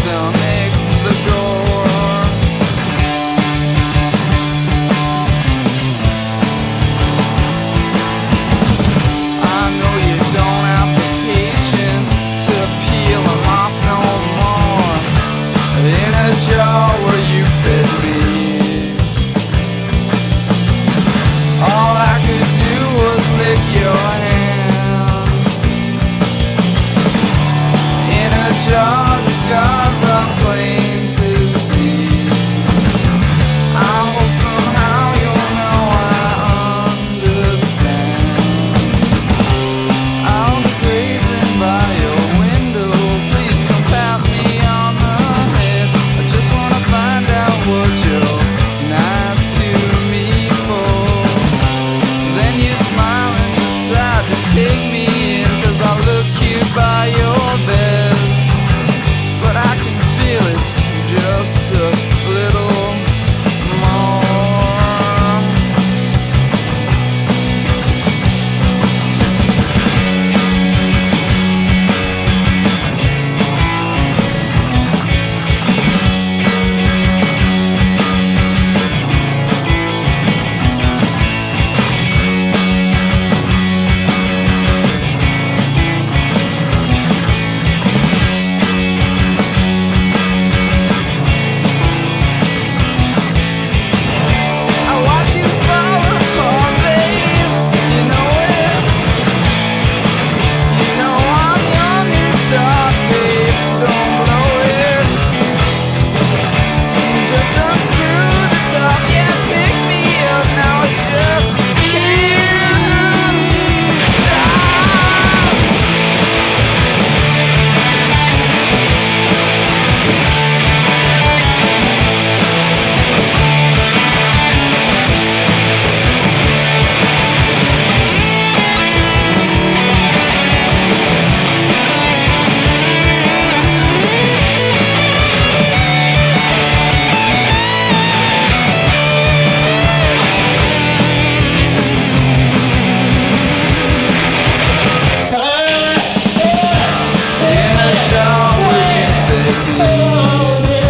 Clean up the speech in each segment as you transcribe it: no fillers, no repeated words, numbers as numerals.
stomach the gore. I know you don't have the patience to peel them off no more. In a jar where you fed me, all I could do was lick your hand. In a jar, the scars are plain to see. I hope somehow you'll know I understand. I'll be grazing by your window. Please come pat me on the head. I just wanna find out what you're nice to me for. Then you smile and decide to take me in, 'cause I look cute by your bed. But I can feel it's just a little more. I watch you fall apart, babe. You know it. You know I'm your new star, babe. Don't blow it. Just unscrew the top, yeah, pick me up now. I just can't stop. In a jar where you fed me,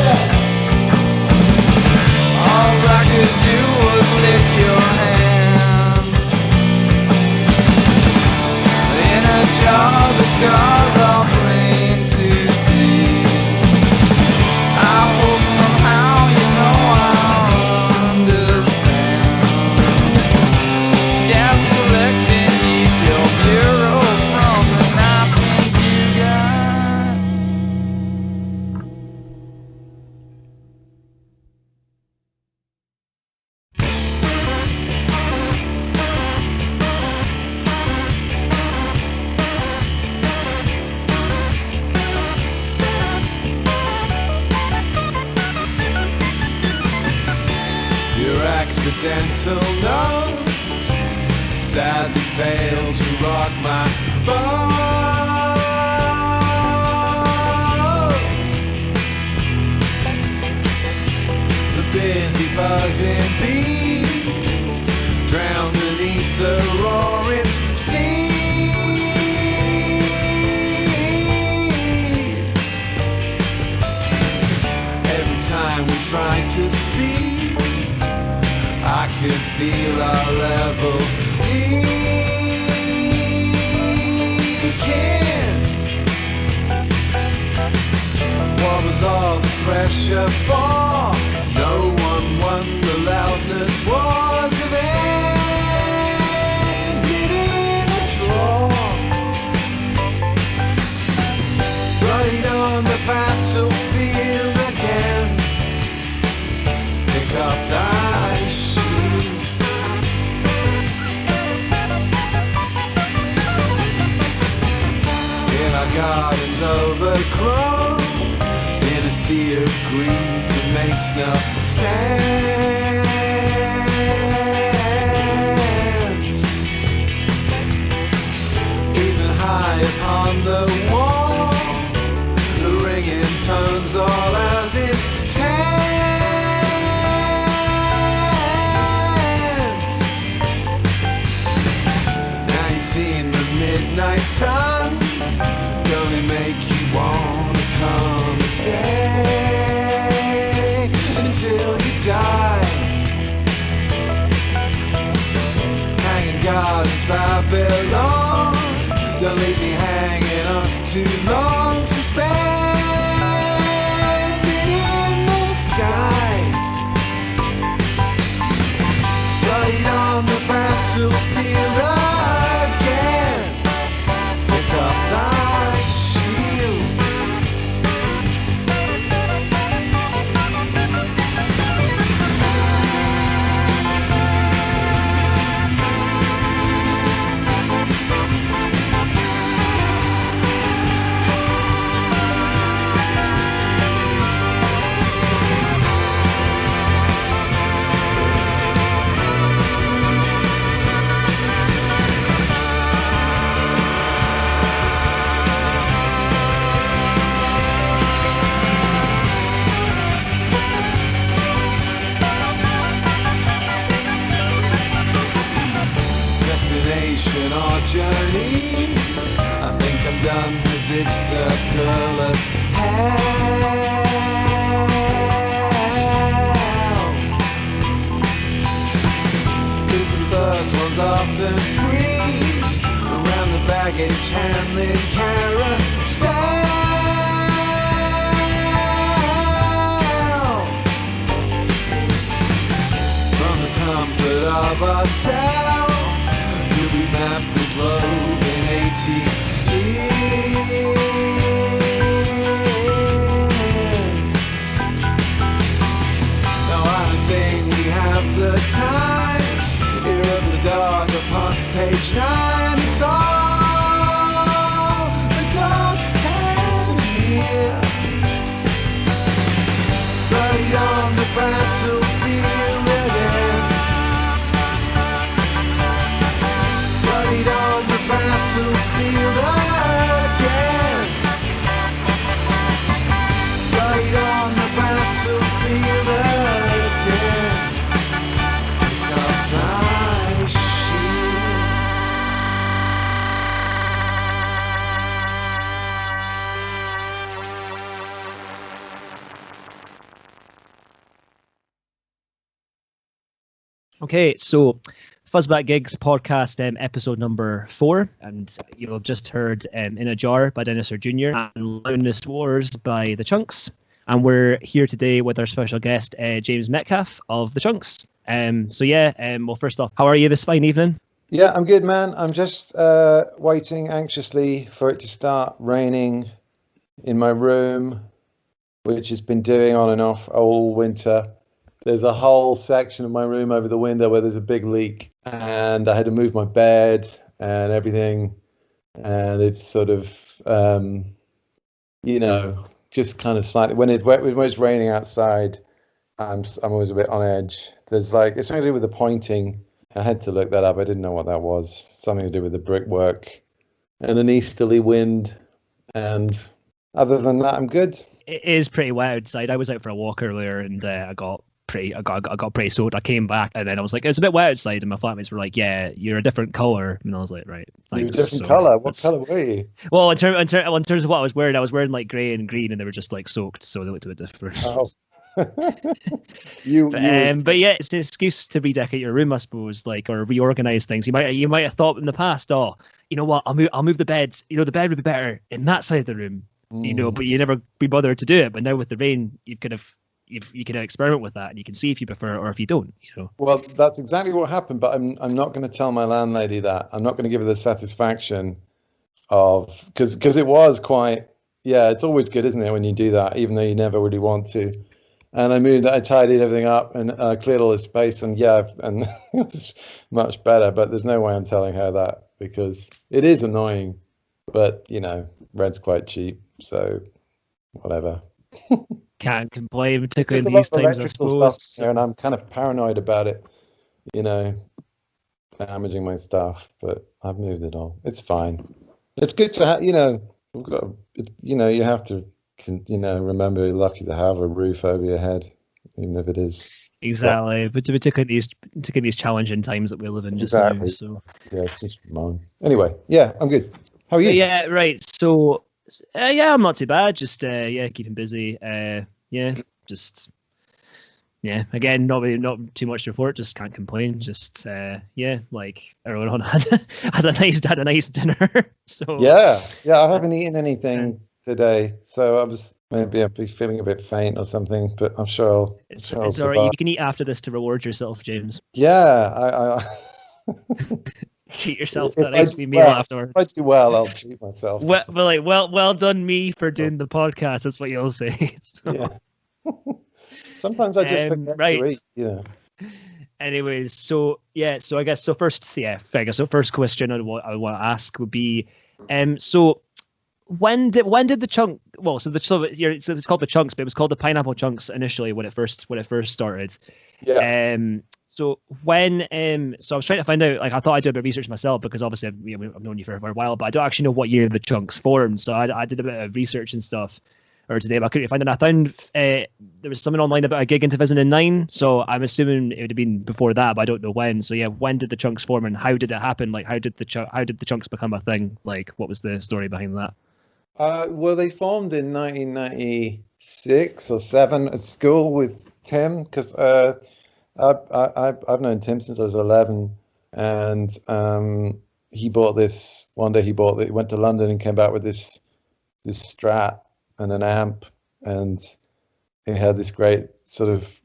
all I could do was lick your hand. In a jar, the scars are plain to see. I hope somehow you know I'll understand. Scabs collecting, keep your bureau from the napkins you got. Your accidental nose sadly fails to rock my boat. The busy buzzing bees drown beneath the roaring sea. Every time we try to speak, I could feel our levels peaking. What was all the pressure for? No one won, the loudness was an ending in a draw. Right on the battlefield again. Pick up thy shield. In our gardens overgrown, in a sea of greed that makes no sense. Even high upon the wall, the ringing tones all as intense. Now you've seen the midnight sun, don't it make you wanna come and stay until you die. Hanging gardens, Babylon. Don't leave me hanging on too long. Suspended in the sky. Bloodied on the battlefield again. Pick up thy shield. Destination or journey, I think I'm done with this circle of hell. 'Cause the first one's often free, around the baggage handling carousel. From the comfort of ourselves, we map the globe in 80 years. Now I don't think we have the time. Ear of the dog upon page 9. It's all the dogs can hear. Buried on the battlefield again. Bloodied on the battlefield again. Bloodied on the battlefield again. Pick up thy shield. Okay, so Fuzz Bat Gigs Podcast, episode number 4, and you'll have just heard In a Jar by Dinosaur Jr. and Loudness Wars by The Chunks. And we're here today with our special guest, James Metcalfe of The Chunks. Well, first off, how are you this fine evening? Yeah, I'm good, man. I'm just waiting anxiously for it to start raining in my room, which has been doing on and off all winter. There's a whole section of my room over the window where there's a big leak, and I had to move my bed and everything, and it's sort of, just kind of slightly, when it's raining outside, I'm always a bit on edge. There's it's something to do with the pointing. I had to look that up. I didn't know what that was. Something to do with the brickwork and an easterly wind, and other than that, I'm good. It is pretty wet outside. I was out for a walk earlier, and I got pretty soaked. I came back, and then I was like, it's a bit wet outside, and my flatmates were like, yeah, you're a different color, and I was like, right, thanks. You're a different color. What color were you? Well, in terms of what I was wearing like grey and green, and they were just like soaked, so they looked a bit different. Oh. But yeah, it's an excuse to redecorate your room, I suppose, or reorganize things. You might have thought in the past, oh, you know what, I'll move the beds. The bed would be better in that side of the room, but you never be bothered to do it. But now with the rain, you can experiment with that, and you can see if you prefer it or if you don't. Well, that's exactly what happened. But I'm not going to tell my landlady that. I'm not going to give her the satisfaction of because it was quite. Yeah, it's always good, isn't it, when you do that, even though you never really want to. And I tidied everything up and cleared all the space, and and it was much better. But there's no way I'm telling her that because it is annoying. But rent's quite cheap, so whatever. Can't complain, particularly in these times, I suppose. Stuff, and I'm kind of paranoid about it, damaging my stuff. But I've moved it all. It's fine. It's good to have, we've got, you have to. Remember, you're lucky to have a roof over your head, even if it is. Exactly, but particularly these challenging times that we live in just now. So yeah, it's just mine. Anyway, yeah, I'm good. How are you? Yeah, right. So Yeah, I'm not too bad. Just keeping busy. Just again, not too much to report. Just can't complain. Just like everyone had a nice dinner. So yeah, I haven't eaten anything today, so I'll be feeling a bit faint or something, but I'm sure it's all right. You can eat after this to reward yourself, James. Yeah, I Treat yourself to a nice wee meal afterwards. If I do well, I'll treat myself. Well done me for doing the podcast. That's what you'll say. So. Yeah. Sometimes I just forget to eat. Yeah. Anyways, so I guess first question I want to ask would be, so when did the chunk? Well, so it's called the Chunks, but it was called the Pineapple Chunks initially when it first started. Yeah. So when so I was trying to find out, like I thought I'd do a bit of research myself because obviously I've known you for a while, but I don't actually know what year the Chunks formed. So I did a bit of research and stuff today, but I couldn't find it. I found there was something online about a gig in 2009, so I'm assuming it would have been before that, but I don't know when. So yeah, when did the Chunks form and how did it happen? Like how did the Chunks become a thing? Like what was the story behind that? Well, they formed in 1996 or 7 at school with Tim because I've known Tim since I was 11, and he bought this one day. He went to London and came back with this Strat and an amp, and he had this great sort of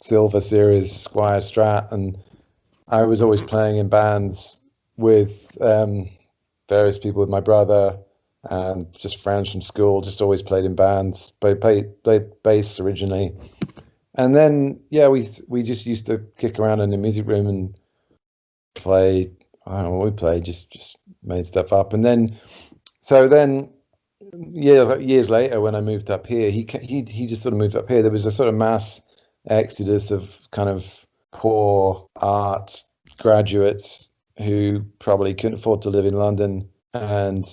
Silver Series Squire Strat, and I was always playing in bands with various people, with my brother and just friends from school. Just always played in bands. Played bass originally. And then, we just used to kick around in the music room and play. I don't know what we played, just made stuff up. And then, years later, when I moved up here, he just sort of moved up here. There was a sort of mass exodus of kind of poor art graduates who probably couldn't afford to live in London and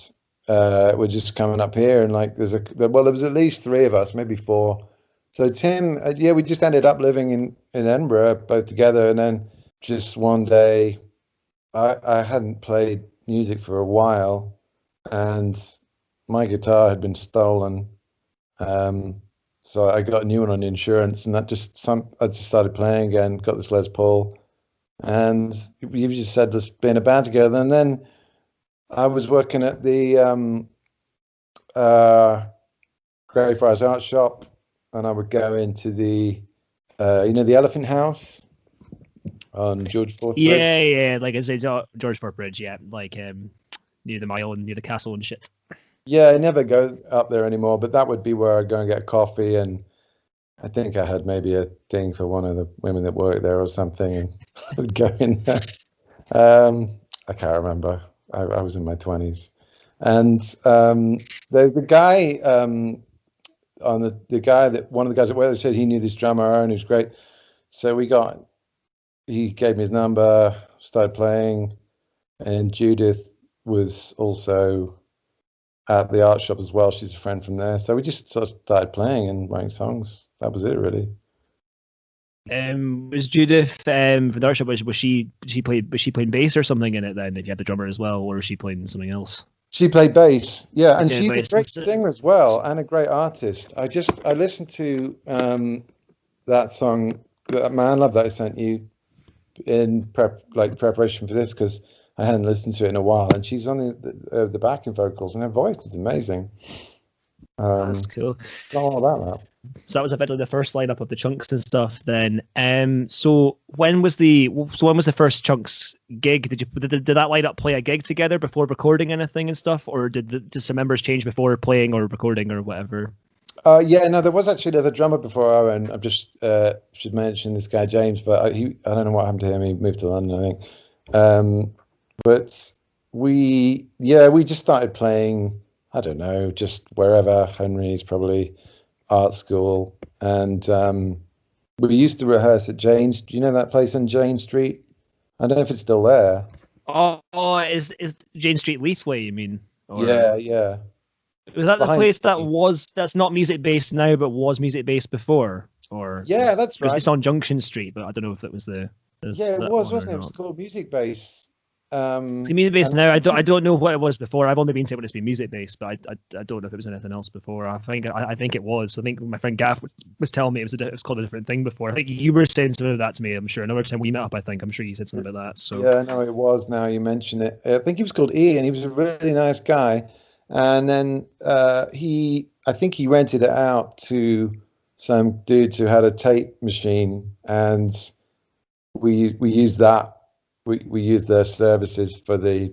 were just coming up here. And like, there was at least 3 of us, maybe 4. So Tim, we just ended up living in Edinburgh both together, and then just one day, I hadn't played music for a while, and my guitar had been stolen, so I got a new one on insurance, and I just started playing again. Got this Les Paul, and we just said let's be in a band together. And then I was working at the Greyfriars Art Shop. And I would go into the, the Elephant House on George Forth Bridge. Yeah, like it's George Forth Bridge, yeah, like near the Mile and near the castle and shit. Yeah, I never go up there anymore, but that would be where I'd go and get a coffee, and I think I had maybe a thing for one of the women that worked there or something, and I would go in there. I can't remember. I was in my 20s, and the guy. On the guy that one of the guys at Weather said he knew this drummer Aaron, who's great. So he gave me his number, started playing, and Judith was also at the art shop as well. She's a friend from there. So we just sort of started playing and writing songs. That was it, really. Was Judith from the art shop? Was she playing bass or something in it then? If you had the drummer as well, or was she playing something else? She played bass, yeah, and she's a great singer as well, and a great artist. I listened to that song, Man Love, that I sent you in preparation for this, because I hadn't listened to it in a while, and she's on the backing vocals, and her voice is amazing. That's cool. All about that. So that was effectively the first lineup of the Chunks and stuff. Then, so when was the first Chunks gig? Did that lineup play a gig together before recording anything and stuff, or did some members change before playing or recording or whatever? No, there was actually another drummer before Owen. I've just should mention this guy James, but I don't know what happened to him. He moved to London, I think. But we just started playing. I don't know, just wherever. Henry's probably. Art school, and we used to rehearse at Jane's. Do you know that place on Jane Street? I don't know if it's still there. Oh, is Jane Street Leithway, you mean? Or, yeah. Was that the place that's not music based now, but was music based before? Or yeah, that's right. It's on Junction Street, but I don't know if it was the. Yeah, it was, wasn't it? It was called Music Base. It's music based now. I don't know what it was before. I've only been to it when it's been music based, but I don't know if it was anything else before. I think it was. I think my friend Gaff was telling me it was called a different thing before. I think you were saying something of that to me. I'm sure. Another time we met up, I'm sure you said something about that. So yeah, no, it was. Now you mention it, I think he was called Ian. He was a really nice guy, and then I think he rented it out to some dudes who had a tape machine, and we used that. We used their services for the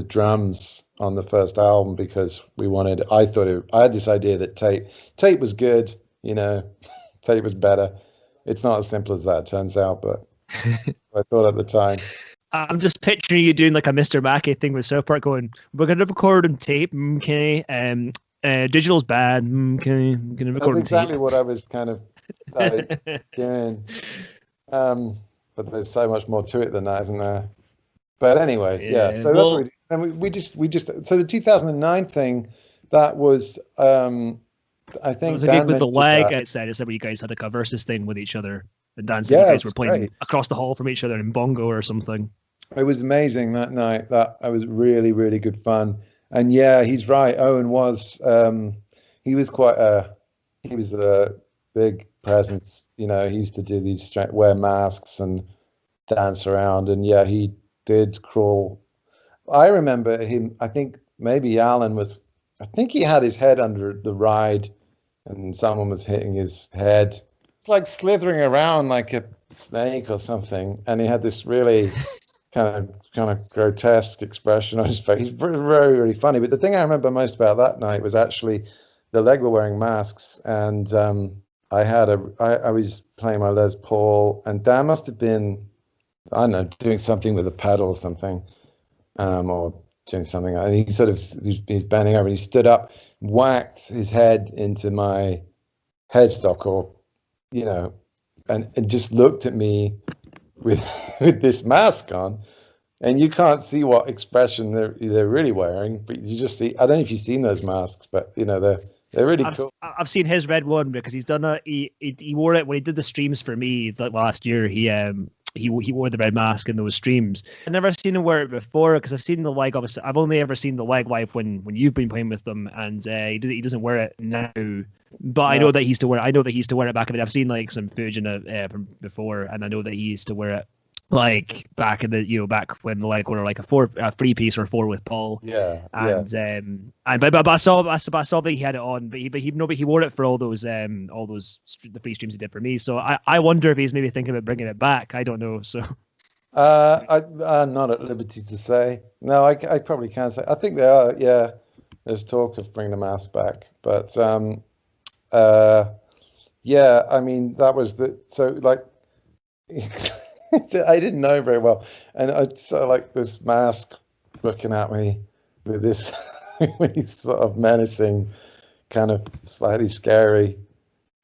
drums on the first album because I had this idea that tape was good, tape was better. It's not as simple as that, it turns out, but I thought at the time. I'm just picturing you doing like a Mr. Mackey thing with South Park, going, "We're gonna record on tape, okay? Digital's bad, okay? I'm gonna record on tape." That's exactly what I was kind of doing. But there's so much more to it than that, isn't there? But anyway, yeah. So that's what we did. And we just so the 2009 thing, that was I think it was a gig with The Leg outside. Is that where you guys had like a versus thing with each other and dancing? Yeah, you guys were playing great. Across the hall from each other in bongo or something. It was amazing that night. That was really, really good fun. And yeah, he's right. Owen was he was a big presence. He used to do these wear masks and dance around, and yeah, he did crawl. I remember him. I think maybe Alan was. I think he had his head under the ride, and someone was hitting his head. It's like slithering around like a snake or something, and he had this really kind of grotesque expression on his face. He's very, very, really funny. But the thing I remember most about that night was actually The Leg were wearing masks, and I was playing my Les Paul, and Dan must have been, I don't know, doing something with a pedal or something, or doing something. And he's bending over, and he stood up, whacked his head into my headstock, and just looked at me with this mask on. And you can't see what expression they're really wearing, but you just see. I don't know if you've seen those masks, but they're really cool. I've seen his red one because he's done he wore it when he did the streams for me. Like last year, he wore the red mask in those streams. I've never seen him wear it before because I've seen The Leg. Obviously, I've only ever seen The Leg live when you've been playing with them, and he doesn't wear it now. But I know that he used to wear it. I know that he used to wear it back in the day. I've seen like some footage from before, and I know that he used to wear it like back in the back when The Leg were like a 3-piece or 4 with Paul. Yeah. And but I saw that he had it on, but he wore it for all those the free streams he did for me. So I wonder if he's maybe thinking about bringing it back. I don't know. So I'm not at liberty to say. No, I probably can't say. I think they are. Yeah, there's talk of bringing the mask back, but yeah. I mean, that was like. I didn't know very well, and I saw like this mask looking at me with this sort of menacing, kind of slightly scary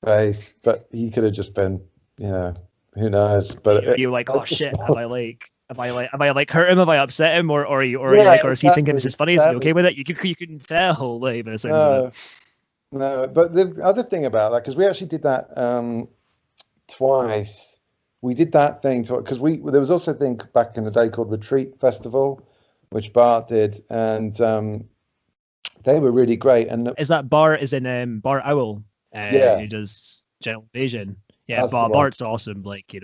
face. But he could have just been, who knows? But you're like, oh shit, have I hurt him? Have I upset him? Or is he thinking this is funny? Is he okay with it? You couldn't tell, like, but it sounds of it. No. But the other thing about that, because we actually did that twice. We did that thing because there was also a thing back in the day called Retreat Festival, which Bart did, and they were really great. And is that Bart is in Bart Owl? Who does General Invasion? Yeah, Bart's awesome. Like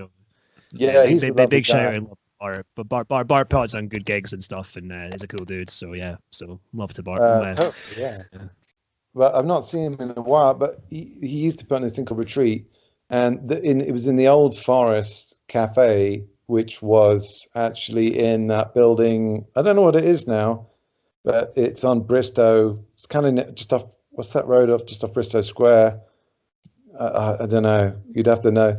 yeah, he's a big shout out. Bart, but Bart puts on good gigs and stuff, and he's a cool dude. So yeah, love to Bart. Totally, yeah. But I've not seen him in a while. But he used to put on this thing called Retreat. And it was in the Old Forest Cafe, which was actually in that building. I don't know what it is now, but it's on Bristow. It's kind of just off. What's that road off? Just off Bristow Square. I don't know. You'd have to know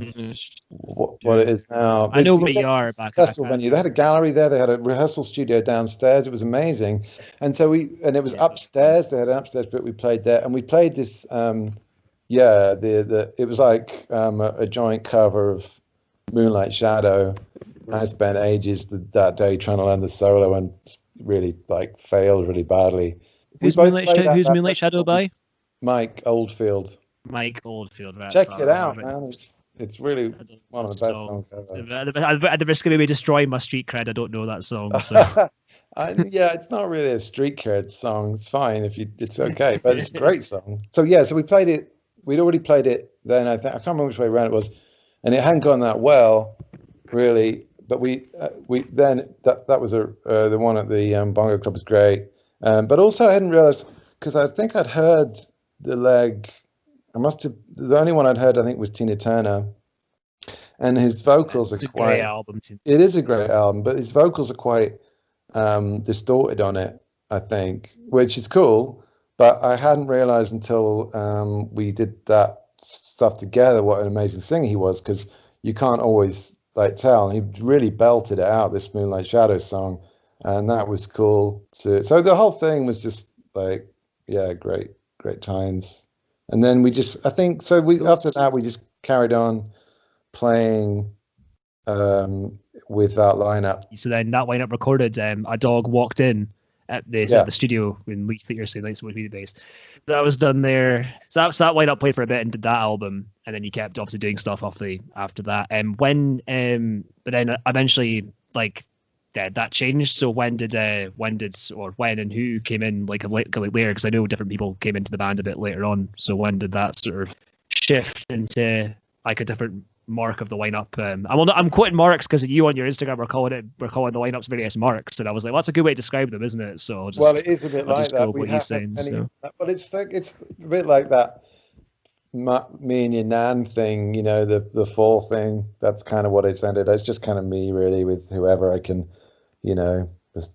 what it is now. I know where you are. Festival venue. They had a gallery there. They had a rehearsal studio downstairs. It was amazing. And so it was upstairs. They had an upstairs bit. We played there, and we played this. It was like a joint cover of Moonlight Shadow. I spent ages that day trying to learn the solo and really failed really badly. Who's Moonlight Shadow by? Mike Oldfield. Mike Oldfield, right? Check it out, man. It's really one of the best songs ever. At the risk of maybe destroying my street cred, I don't know that song. So. Yeah, it's not really a street cred song. It's fine it's okay, but it's a great song. So yeah, so we played it. We'd already played it then. I can't remember which way around it was, and it hadn't gone that well, really. But we then that was the one at the Bongo Club was great. But also I hadn't realized, because I think I'd heard The Leg. The only one I'd heard I think was Tina Turner, and his vocals are quite. Great album. It is a great album, but his vocals are quite distorted on it, I think, which is cool. But I hadn't realized until we did that stuff together what an amazing singer he was, because you can't always tell. He really belted it out, this Moonlight Shadows song, and that was cool too. So the whole thing was just great times. And then we just, I think, after that we just carried on playing with that lineup. So then that lineup recorded. A dog walked in at the studio in Leith that you're saying, like, would be the bass. That was done there. So that lineup played for a bit and did that album, and then you kept obviously doing stuff after that. But then eventually that changed. So when and who came in later? Because I know different people came into the band a bit later on. So when did that sort of shift into a different mark of the lineup? I'm quoting marks because you on your Instagram were calling the lineups various marks, and I was like, well, that's a good way to describe them, isn't it? So it is a bit like that. What he's saying, but it's a bit like that. Me and your Nan thing, the fall thing. That's kind of what it's ended. It's just kind of me really with whoever I can, just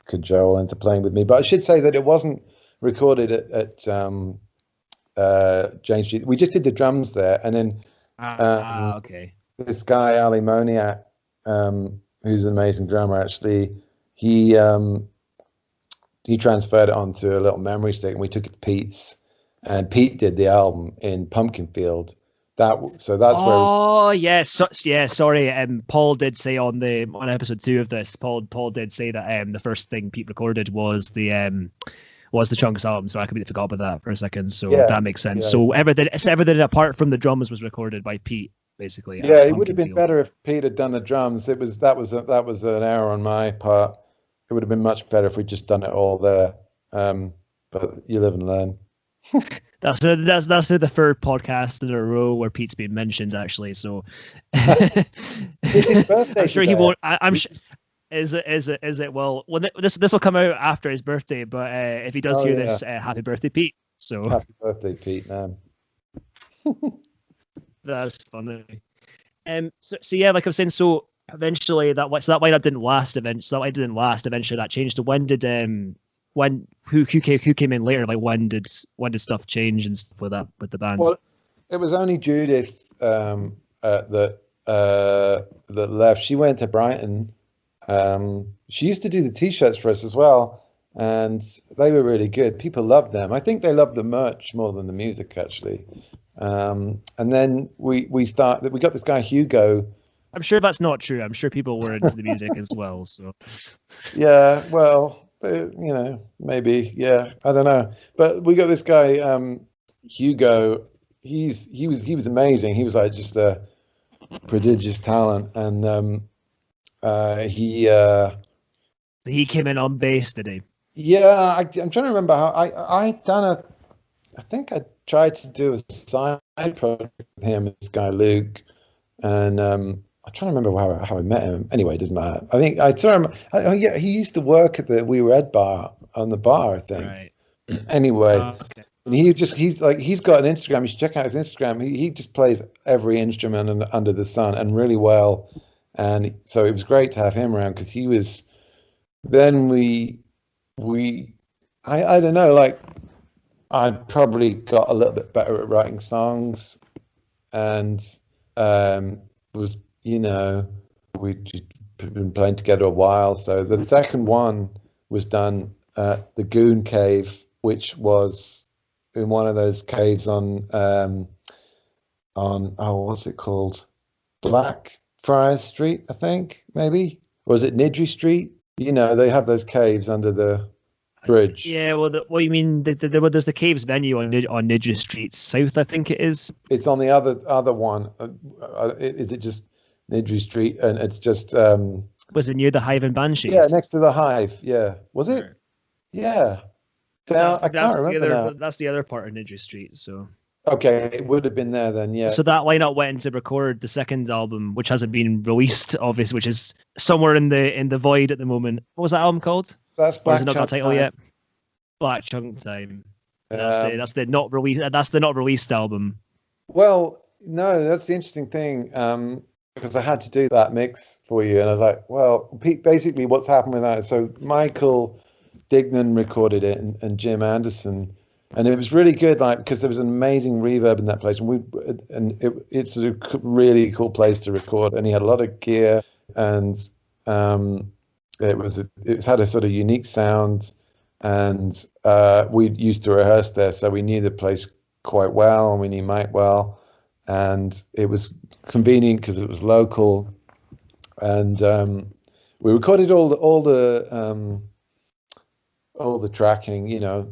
cajole into playing with me. But I should say that it wasn't recorded at James Street. We just did the drums there, and then. Okay. This guy Ali Moniak, who's an amazing drummer, actually, he transferred it onto a little memory stick, and we took it to Pete's, and Pete did the album in Pumpkinfield. That's where. Oh yes, sorry. Paul did say on episode 2 of this. Paul did say that the first thing Pete recorded was the Chunks album, so I completely forgot about that for a second. So that makes sense. Yeah. So everything apart from the drums was recorded by Pete, basically. Yeah, it would have been better if Pete had done the drums. That was an error on my part. It would have been much better if we'd just done it all there. But you live and learn. That's the third podcast in a row where Pete's been mentioned, actually. So it's his birthday. I'm sure he won't. I'm sure. Is it? Well, this will come out after his birthday, but if he does hear this, happy birthday, Pete. So happy birthday, Pete, man. That's funny. So yeah, like I was saying, so eventually that lineup didn't last. Eventually that changed. So when did who came in later? Like when did stuff change and stuff with the band? Well, it was only Judith that left. She went to Brighton. She used to do the t-shirts for us as well, and they were really good. People loved them. I think they loved the merch more than the music, actually. And then we got this guy Hugo. I'm sure that's not true. I'm sure people were into the music as well. So yeah, well, maybe, yeah, I don't know. But we got this guy Hugo. He was amazing. He was like just a prodigious talent, and he came in on bass, did he? Yeah, I'm trying to remember how I think I tried to do a side project with him and this guy Luke, and I'm trying to remember how I met him. Anyway, it doesn't matter. I think I saw him. Yeah, he used to work at the We Red bar on the bar, I think. Right. Anyway, okay. And he's got an Instagram. You should check out his Instagram. He just plays every instrument under the sun and really well. And so it was great to have him around because he was. Then I don't know, like I probably got a little bit better at writing songs, and was we'd been playing together a while. So the second one was done at the Goon Cave, which was in one of those caves on what's it called, Blackfriars Street, I think, maybe, or was it Nidri Street? They have those caves under the Bridge. Yeah, well, what you mean? There's the Caves venue on Niddry Street South, I think it is. It's on the other one. Is it just Niddry Street? And it's just was it near the Hive and Banshees? Yeah, next to the Hive. Yeah, was it? Yeah. Now, I can't remember now. That's the other part of Niddry Street. So okay, it would have been there then. Yeah. So that lineup went to record the second album, which hasn't been released, obviously, which is somewhere in the void at the moment. What was that album called? That's Black Chunk Time. Or has it not got a title yet? Black Chunk Time. That's the not released. That's the not released album. Well, no, that's the interesting thing. Because I had to do that mix for you, and I was like, well, basically, what's happened with that is so Michael Dignan recorded it and Jim Anderson, and it was really good, like because there was an amazing reverb in that place, and it's a really cool place to record, and he had a lot of gear, and it had a sort of unique sound, and we used to rehearse there, so we knew the place quite well, and we knew Mike well, and it was convenient because it was local, and we recorded all the tracking, you know,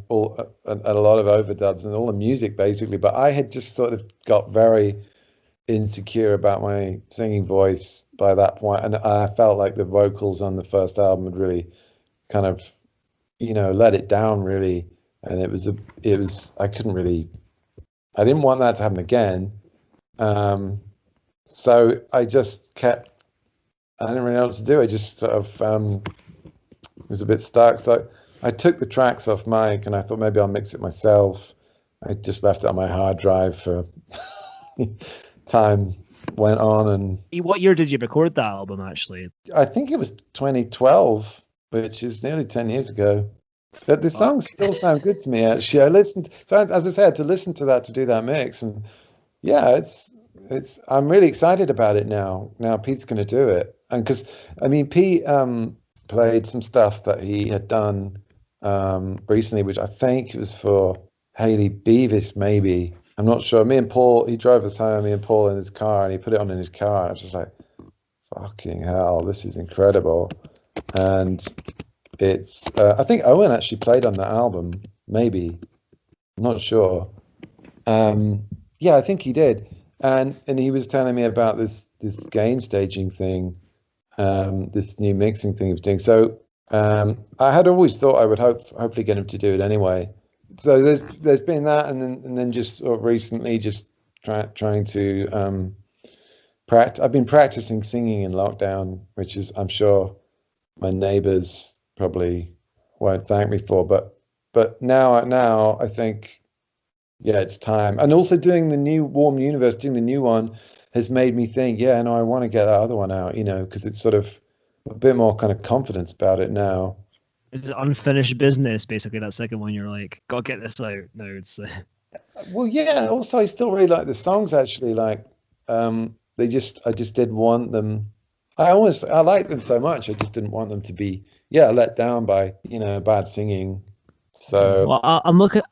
and a lot of overdubs and all the music basically. But I had just sort of got very insecure about my singing voice by that point, and I felt like the vocals on the first album had really kind of, you know, let it down really, and it was I didn't want that to happen again. So I just kept, I didn't really know what to do. I just sort of was a bit stuck. So I took the tracks off Mike and I thought maybe I'll mix it myself. I just left it on my hard drive for time went on. And what year did you record that album actually? I think it was 2012, which is nearly 10 years ago. But the songs still sound good to me actually. I listened, so as I said, to listen to that, to do that mix, and yeah, I'm really excited about it now. Now Pete's going to do it, and because I mean Pete played some stuff that he had done recently, which I think it was for Hayley Beavis, maybe. I'm not sure. Me and Paul, he drove us home, me and Paul in his car, and he put it on in his car. I was just like, fucking hell, this is incredible. And it's, I think Owen actually played on that album, maybe. I'm not sure. Yeah, I think he did. And he was telling me about this gain staging thing, this new mixing thing he was doing. So I had always thought I would hopefully get him to do it anyway. So there's been that, and then just sort of recently just trying to practice. I've been practicing singing in lockdown, which is, I'm sure my neighbours probably won't thank me for, but now I think, yeah, it's time. And also doing the new Warm Universe, doing the new one has made me think, yeah, no, I want to get that other one out, you know, because it's sort of a bit more kind of confidence about it now. It's unfinished business, basically, that second one. You're like, gotta get this out. No, it's... Well, yeah, also I still really like the songs, actually. Like, I just didn't want them... I like them so much, I just didn't want them to be, let down by, bad singing. So well, I'm looking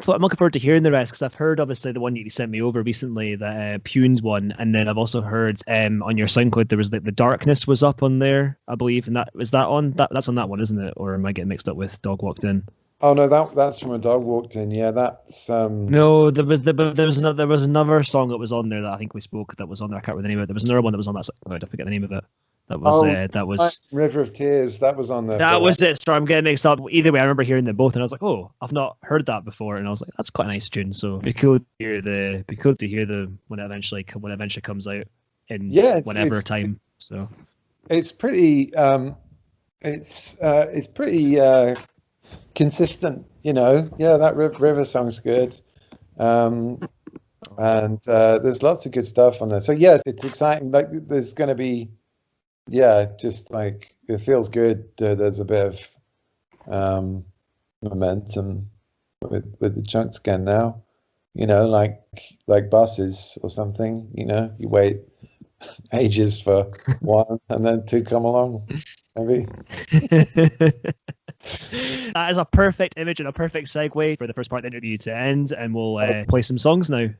forward to hearing the rest, because I've heard obviously the one you sent me over recently, the Punes one, and then I've also heard on your SoundCloud there was the Darkness was up on there, I believe, and that's on that one, isn't it? Or am I getting mixed up with Dog Walked In? Oh no, that's from A Dog Walked In. Yeah, that's No, there was another song that was on there that I think we spoke that was on there. I can't remember the name of it. There was another one that was on that. I forget the name of it. That was River of Tears. That was on there. That was it. Sorry, I'm getting mixed up. Either way, I remember hearing them both, and I was like, "Oh, I've not heard that before." And I was like, "That's quite a nice tune." So it'd be cool to hear when it eventually comes out in whatever time. So it's pretty consistent, Yeah, that River song's good, and there's lots of good stuff on there. So yes, it's exciting. Like there's going to be. Yeah, just like it feels good. There's a bit of momentum with the chunks again now. Like buses or something. You wait ages for one, and then two come along. Maybe. That is a perfect image and a perfect segue for the first part of the interview to end, and we'll play some songs now.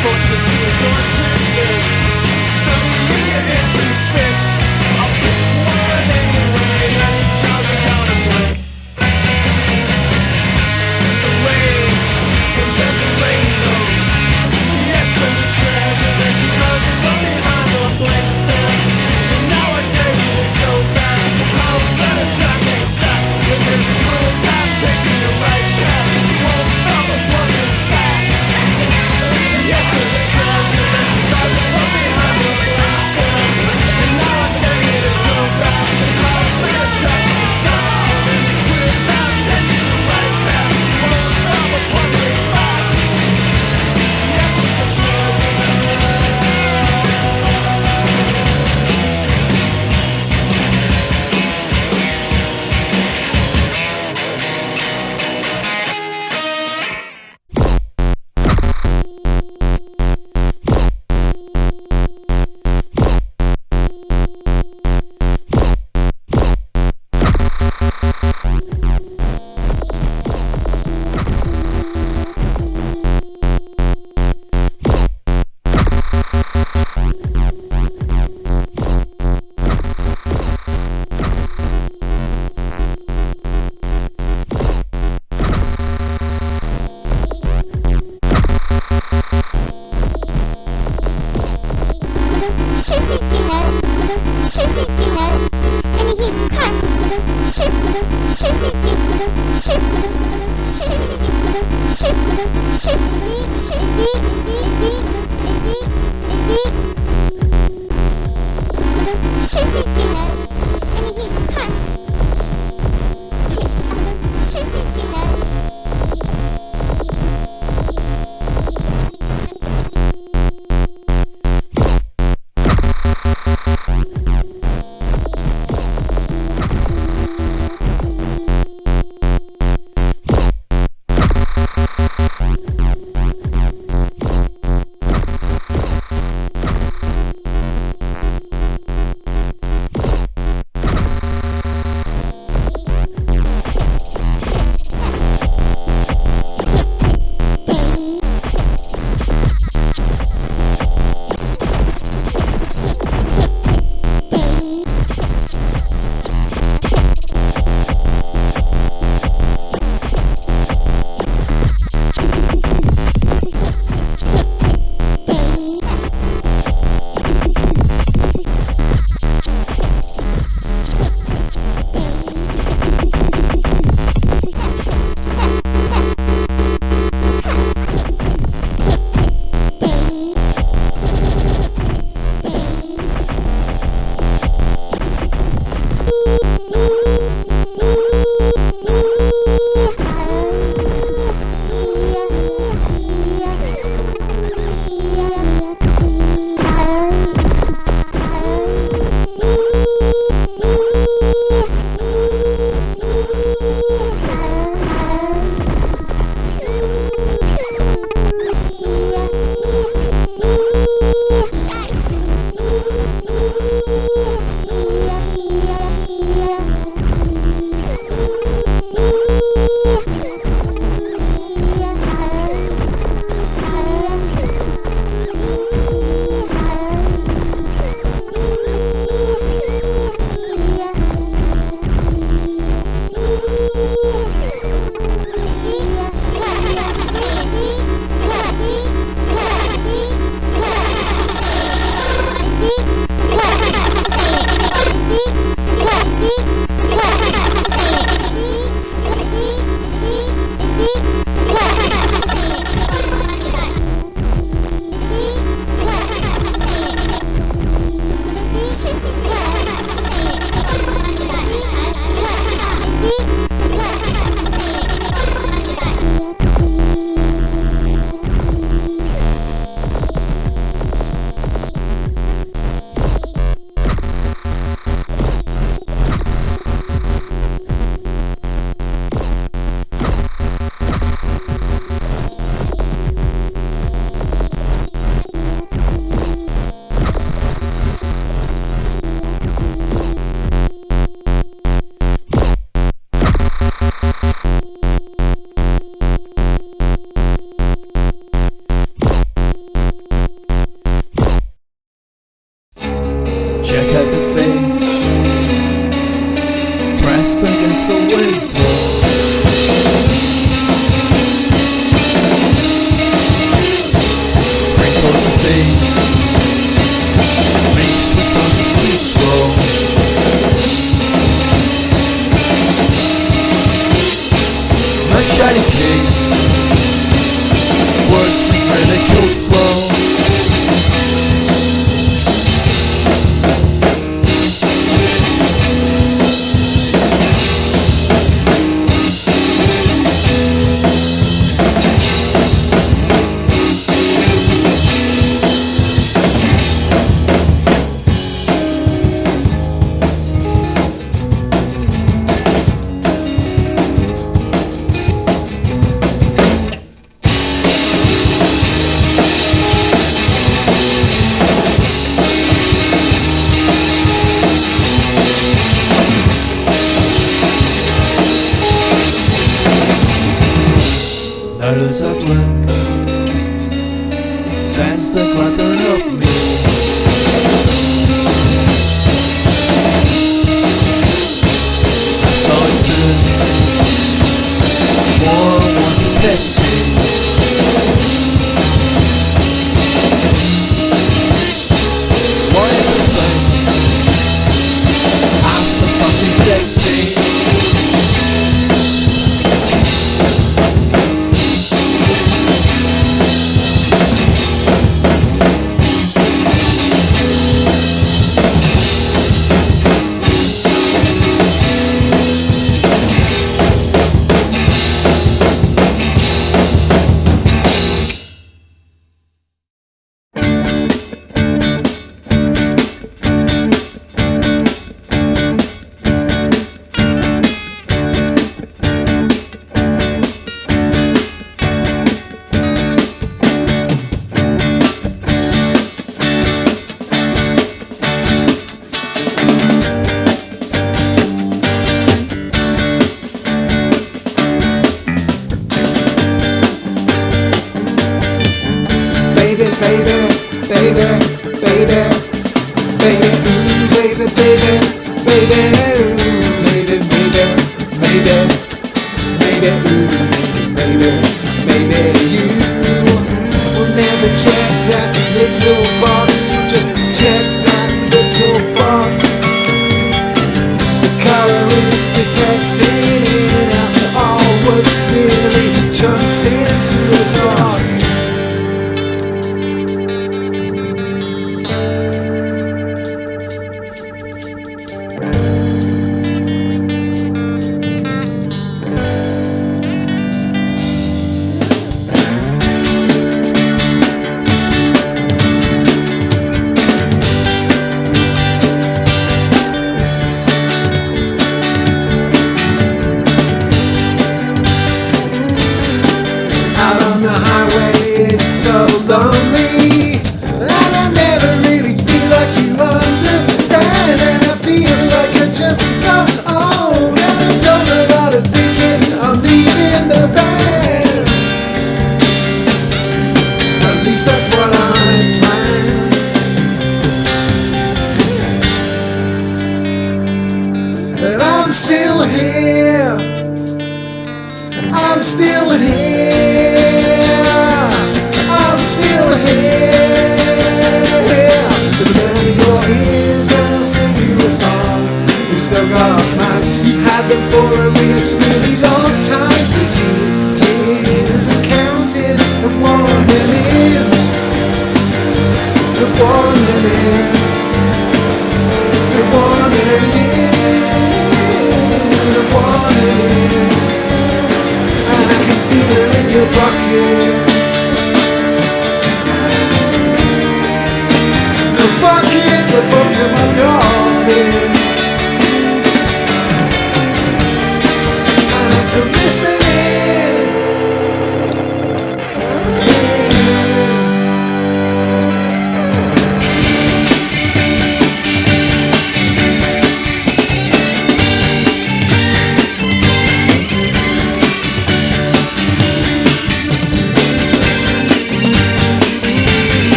Force the tears going to you. Studying your head to fist. I'll pick one anyway. And each other's on a break. The rain, and then the rainbow. Yes, there's a treasure that she knows from behind the blank stare. Now I dare you to go back. I'll set a tragic stack. When there's a cruel path taking the right path. You won't stop a broken fast. Yes, there's a treasure that she knows from flow. Dollars at work, signs that clutter up me. I saw it too. War wants a Pepsi. What is this thing? I'm so fucking sexy.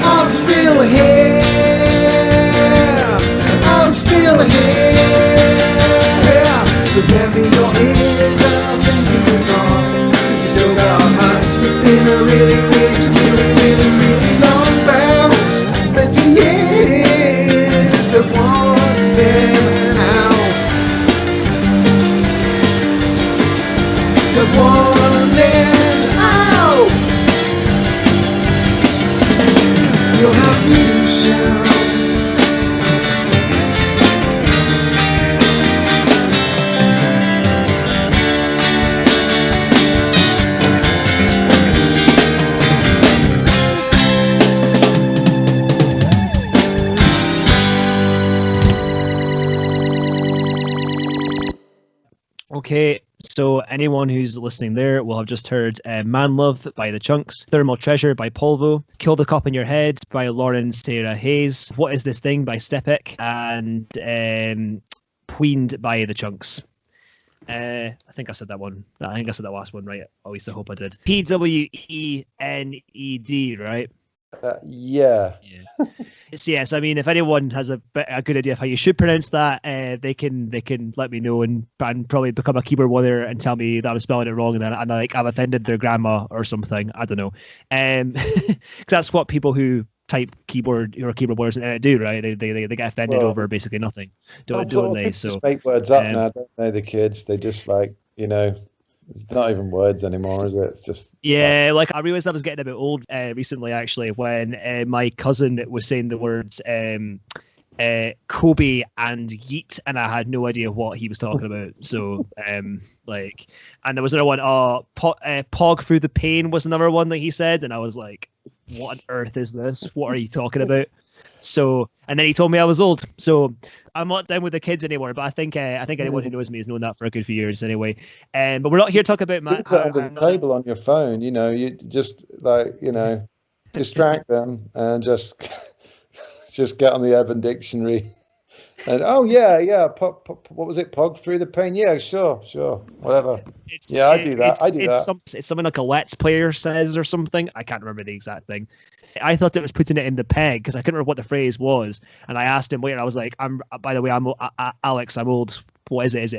I'm still here. I'm still here. So lend me your ears and I'll sing you a song. You've still got mine. It's been a really, really, really, really, really long bounce. 30 years of wandering out. Of wandering out. You'll have to shout. Okay, so anyone who's listening there will have just heard Man Love by The Chunks, Thermal Treasure by Polvo, Kill the Cop in Your Head by Lauren Sarah Hayes, What Is This Thing by Stepik, and Pweened by The Chunks. I think I said that one. I think I said that last one right. At least I hope I did. Pweened, right? Yeah. So yes, I mean, if anyone has a good idea of how you should pronounce that, they can let me know and probably become a keyboard warrior and tell me that I'm spelling it wrong and like I've offended their grandma or something. I don't know, because that's what people who type keyboard or keyboard warriors do, right? They get offended over basically nothing, don't they? So just make words up now, don't they? The kids, they just like it's not even words anymore, is it? It's just like I realized I was getting a bit old recently, actually, when my cousin was saying the words Kobe and Yeet, and I had no idea what he was talking about. So and there was another one. Pog through the pain was another one that he said, and I was like, what on earth is this? What are you talking about? So, and then he told me I was old. So I'm not down with the kids anymore. But I think anyone who knows me has known that for a good few years anyway. But we're not here to talk about my. Put it on the table on your phone. You just distract them and just get on the Urban Dictionary. And what was it? Pog through the pain? Yeah, sure, whatever. I do that. It's something like a Let's Player says or something. I can't remember the exact thing. I thought it was putting it in the peg because I couldn't remember what the phrase was, and I asked him later. I was like, by the way, I'm Alex. I'm old. What is it?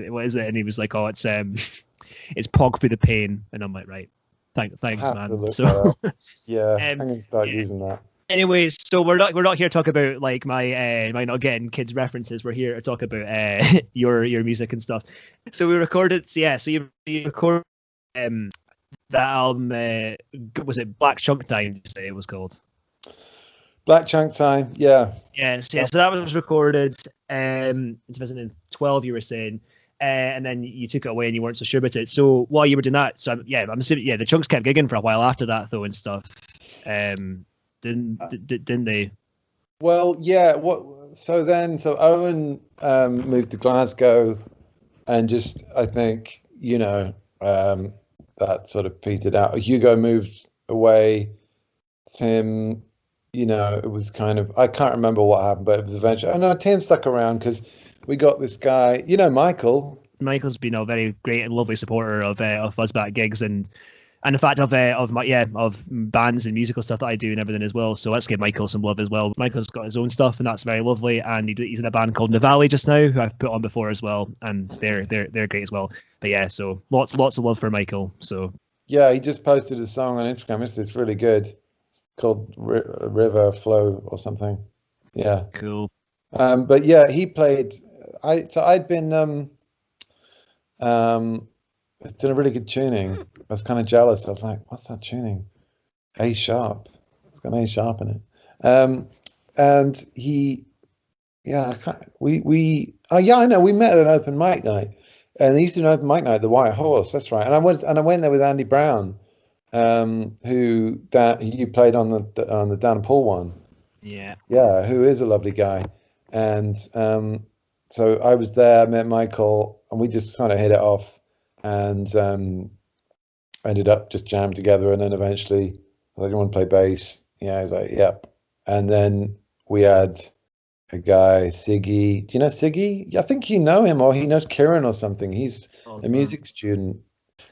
What is it? And he was like, oh, it's Pog through the pain. And I'm like, right, thanks, man. So I'm gonna start using that. Anyways, so we're not here to talk about like my not getting kids references. We're here to talk about your music and stuff. So we recorded. So you recorded that album. Was it Black Chunk Time? Did you say it was called? Black Chunk Time. Yeah. Yes. Yeah. So that was recorded in 2012. You were saying. And then you took it away and you weren't so sure about it. So while you were doing that, I'm assuming the Chunks kept gigging for a while after that though and stuff. Didn't they? Well, yeah. So Owen moved to Glasgow, and just I think that sort of petered out. Hugo moved away. Tim, it was kind of I can't remember what happened, but it was eventually. Oh no, Tim stuck around because we got this guy. Michael. Michael's been a very great and lovely supporter of Fuzz Bat Gigs and in fact of bands and musical stuff that I do and everything as well. So let's give Michael some love as well. Michael's got his own stuff and that's very lovely. And he's in a band called Navali just now, who I've put on before as well, and they're great as well. But yeah, so lots of love for Michael. So yeah, he just posted a song on Instagram. It's really good. It's called River Flow or something. Yeah, cool. But yeah, he played. I'd been it's done a really good tuning. I was kind of jealous. I was like, what's that tuning? A sharp. It's got an A sharp in it. And he, I know. We met at an open mic night, and he used to do an open mic night at the White Horse. That's right. And I went there with Andy Brown, who you played on the Dan Paul one. Yeah. Yeah, who is a lovely guy. And so I was there, met Michael, and we just kind of hit it off. And ended up just jammed together, and then eventually I was like, "You want to play bass?" Yeah, I was like, "Yep." And then we had a guy, Siggy. Do you know Siggy? I think you know him, or he knows Kieran or something. He's a music student.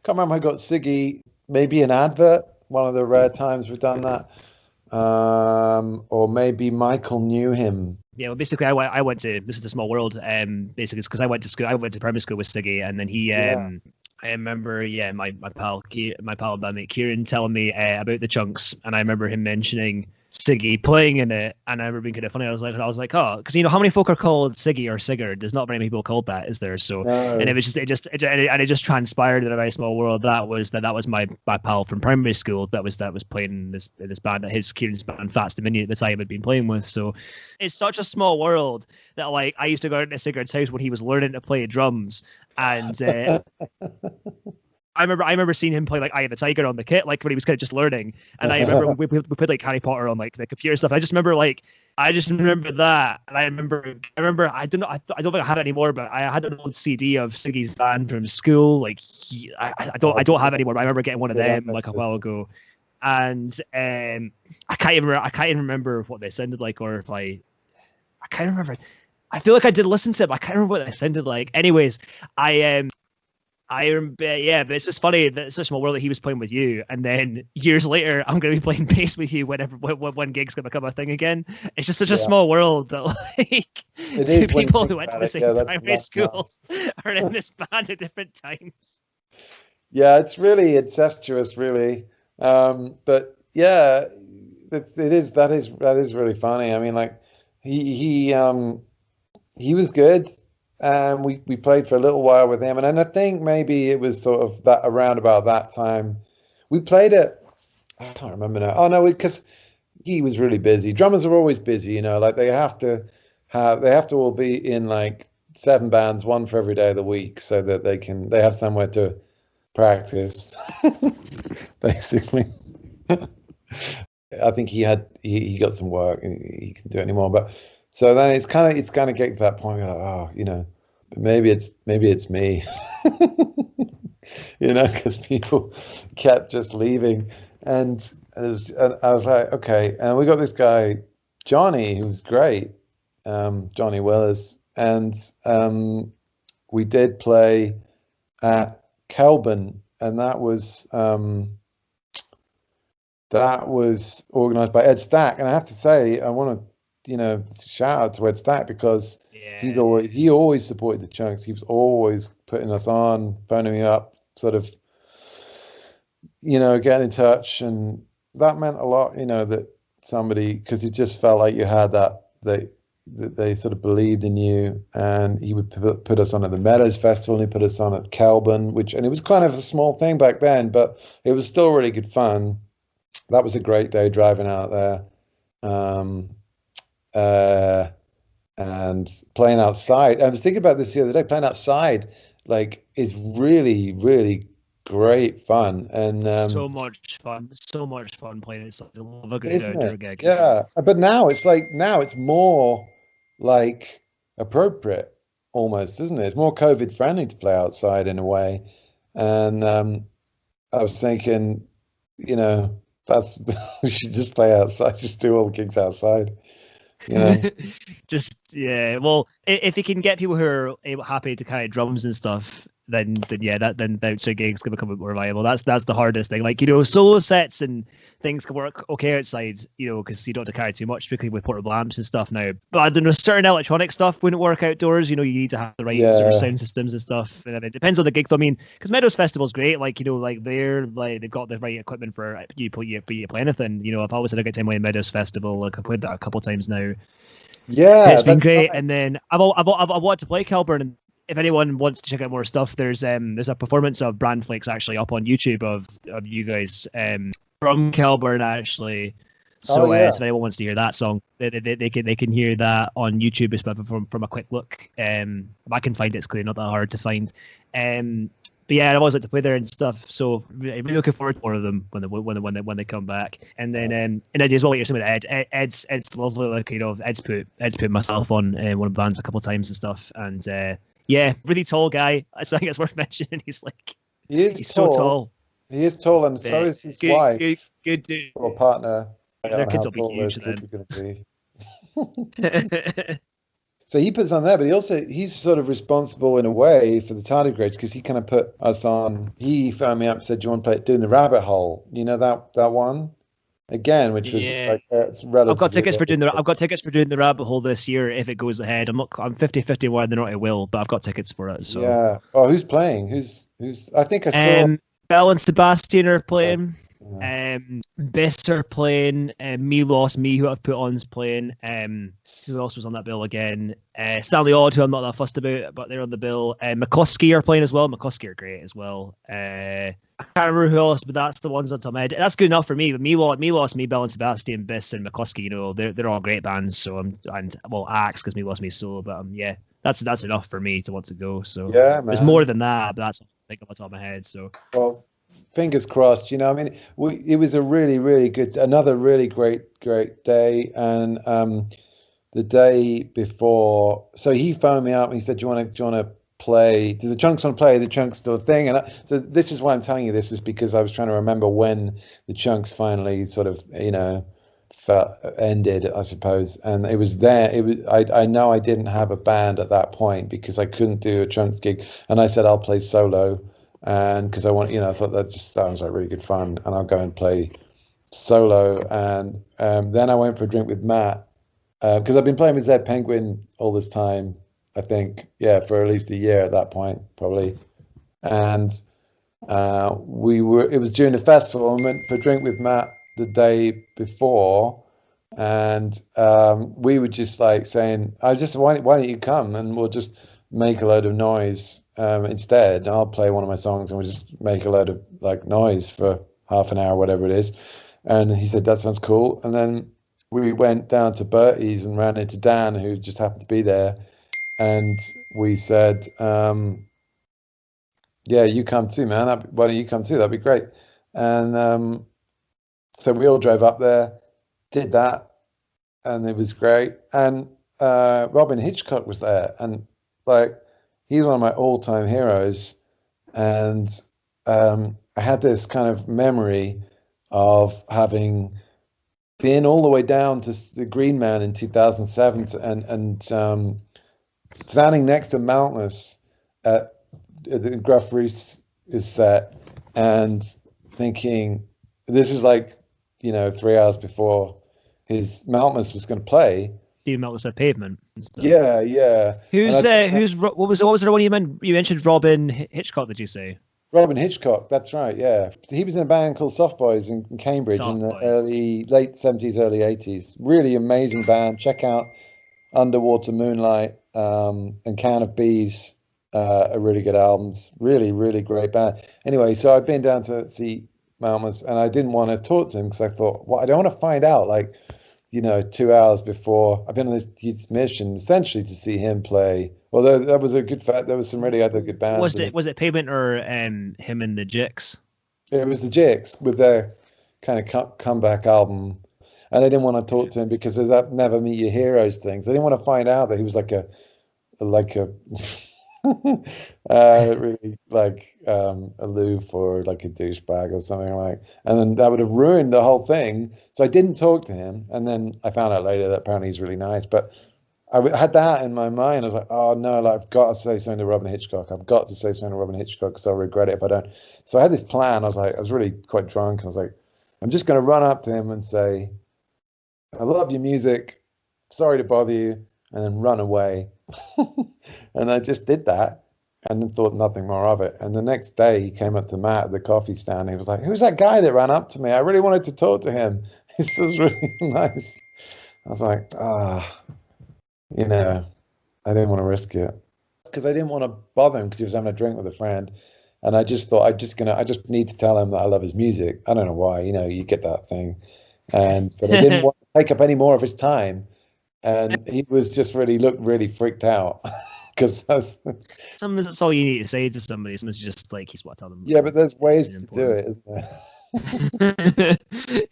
Can't remember. I got Siggy, maybe an advert. One of the rare times we've done that. Or maybe Michael knew him. Yeah, well, basically, I went to This Is a Small World. Basically, it's because I went to school. I went to primary school with Siggy, and then he. I remember, my pal, my bandmate Kieran telling me about the Chunks, and I remember him mentioning Siggy playing in it, and I remember being kind of funny. I was like, oh, because how many folk are called Siggy or Sigurd? There's not very many people called that, is there? So, No. and it just transpired in A Very Small World. That was my pal from primary school that was playing in this band, Kieran's band Fats Dominion at the time had been playing with. So, it's such a small world that like I used to go into Sigurd's house when he was learning to play drums, and I remember seeing him play like Eye of the Tiger on the kit, like when he was kind of just learning. And I remember we played like Harry Potter on like the computer stuff. I just remember that, and I remember I don't think I have it anymore, but I had an old CD of Siggy's band from school. Like I don't have it anymore, but I remember getting one of them like a while ago, and I can't even remember what they sounded like, or if I can't remember. I feel like I did listen to it, but I can't remember what they sounded like. Anyways, I remember, yeah, but it's just funny that it's such a small world that he was playing with you, and then years later, I'm going to be playing bass with you when gigs going to become a thing again. It's just such a small world that like two people who went to the same primary school are in this band at different times. Yeah, it's really incestuous, really. But yeah, that is really funny. I mean, like he was good. And we played for a little while with him. And then I think maybe it was sort of that around about that time. We played it, I can't remember now. Oh, no, because he was really busy. Drummers are always busy, like they have to all be in like 7 bands, one for every day of the week, so that they have somewhere to practice, basically. I think he got some work and he can do it anymore. But so then it's kind of getting to that point where like, but maybe it's me, because people kept just leaving, and I was like, okay. And we got this guy Johnny, who was great, Johnny Willis, and we did play at Kelburn, and that was organised by Ed Stack. And I have to say, I want to shout out to Ed Stack, because he always supported the Chunks. He was always putting us on, phoning me up, sort of getting in touch, and that meant a lot, that somebody, because it just felt like you had that they sort of believed in you. And he would put us on at the Meadows Festival, and he put us on at Kelburn, and it was kind of a small thing back then, but it was still really good fun. That was a great day driving out there. And playing outside. I was thinking about this the other day. Playing outside, like, is really, really great fun. And so much fun playing outside. I love a good outdoor gig. Yeah, but now it's more like appropriate, almost, isn't it? It's more COVID friendly to play outside in a way. And I was thinking, we should just play outside, just do all the gigs outside. Just well, if you can get people who are happy to carry drums and stuff, then the outside gigs can become more viable. That's the hardest thing. Like, solo sets and things can work okay outside, because you don't have to carry too much, particularly with portable amps and stuff now. But I don't know, certain electronic stuff wouldn't work outdoors. You need to have the right sort of sound systems and stuff. And it depends on the gig. I mean, because Meadows Festival's great. Like, they've got the right equipment for you play anything. I've always had a good time playing Meadows Festival. Like, I've played that a couple of times now. Yeah, it's been great. Right. And then I've wanted to play Kelburn. And if anyone wants to check out more stuff, there's a performance of Brand Flakes actually up on YouTube of you guys from Kelburn actually. So so if anyone wants to hear that song, they can hear that on YouTube from a quick look. If I can find it, it's clearly not that hard to find. But yeah, I always like to play there and stuff. So really looking forward to one of them when they come back. And then and as well, what you're saying with Ed, Ed's lovely. Like, Ed's put myself on one of the bands a couple of times and stuff. And really tall guy. I think it's worth mentioning. He's so tall. He is tall, and so is his wife. Good dude. Or partner. Their kids will be huge then. So he puts on there, but he's sort of responsible in a way for the Tardigrades, because he kind of put us on. He phoned me up and said, "Do you want to play doing the Rabbit Hole? You know that one?" again, which was Yeah. like it's relatively. I've got tickets for doing the rabbit hole this year if it goes ahead. I'm 50-50 whether or not it will, but I've got tickets for it. So Yeah. Oh, who's playing? Who's? I think I saw. Bell and Sebastian are playing. Yeah. Biss are playing. Me Lost Me, who I've put on, is playing. Who else was on that bill again? Stanley Odd, who I'm not that fussed about, but they're on the bill. McCluskey are playing as well. McCluskey are great as well. I can't remember who else, but that's the ones on top of my head. That's good enough for me. But Me Lost Me, Bell and Sebastian, Biss and McCluskey, they're all great bands. So Axe, because Me Lost Me is solo, but yeah, that's enough for me to want to go. So Yeah, man. there's more than that, but that's I think on the top of my head. So Well, fingers crossed. I mean, it was a really, really good, another really great day. And the day before, so he phoned me up and he said, "Do you want to play? Do the Chunks want to play the Chunks still thing?" And so this is why I'm telling you this, is because I was trying to remember when the Chunks finally sort of ended, I suppose. And it was there. I know I didn't have a band at that point because I couldn't do a Chunks gig, and I said I'll play solo. And because I thought that just sounds like really good fun, and I'll go and play solo. And then I went for a drink with Matt, because I've been playing with Zed Penguin all this time, I think, for at least a year at that point, probably. And it was during the festival. I went for a drink with Matt the day before, and we were just like saying, why don't you come and we'll just make a load of noise instead. I'll play one of my songs and we'll just make a load of like noise for half an hour, whatever it is. And he said, that sounds cool. And then we went down to Bertie's and ran into Dan, who just happened to be there. And we said, yeah, you come too, man. Why don't you come too? That'd be great. And so we all drove up there, did that, and it was great. And Robin Hitchcock was there, and like, he's one of my all-time heroes. And I had this kind of memory of having been all the way down to the Green Man in 2007 and standing next to Maltmus at the Gruff Roost is set, and thinking, this is like, 3 hours before his Maltmus was going to play. Steve Maltmus at Pavement. Yeah. What was the one you mentioned? Robin Hitchcock, did you say? Robin Hitchcock, that's right, yeah. He was in a band called Soft Boys in Cambridge in the late 70s, early 80s. Really amazing band. Check out Underwater Moonlight and Can of Bees, are really good albums. Really, really great band. Anyway, so I've been down to see Maltmus, and I didn't want to talk to him because I thought, I don't want to find out, 2 hours before. I've been on this mission essentially to see him play. Although that was a good fact, there was some really other good bands. Was it Pavement or him and the Jicks? It was the Jicks with their kind of comeback album, and I didn't want to talk to him because of that Never Meet Your Heroes things. I didn't want to find out that he was like a really aloof or like a douchebag or something like, and then that would have ruined the whole thing. So I didn't talk to him, and then I found out later that apparently he's really nice. But I had that in my mind. I was like, oh no, I've got to say something to Robin Hitchcock. I've got to say something to Robin Hitchcock because I'll regret it if I don't. So I had this plan. I was really quite drunk. I was like, I'm just going to run up to him and say, I love your music. Sorry to bother you, and then run away. And I just did that and then thought nothing more of it. And the next day he came up to Matt at the coffee stand and he was like, who's that guy that ran up to me? I really wanted to talk to him. He was really nice. I was like, I didn't want to risk it because I didn't want to bother him because he was having a drink with a friend. And I just thought I just need to tell him that I love his music. I don't know why, you get that thing. But I didn't want to take up any more of his time. And he was just looked really freaked out because sometimes that's all you need to say to somebody. Sometimes just like, he's what I tell them. Yeah, but there's ways to do it, isn't there?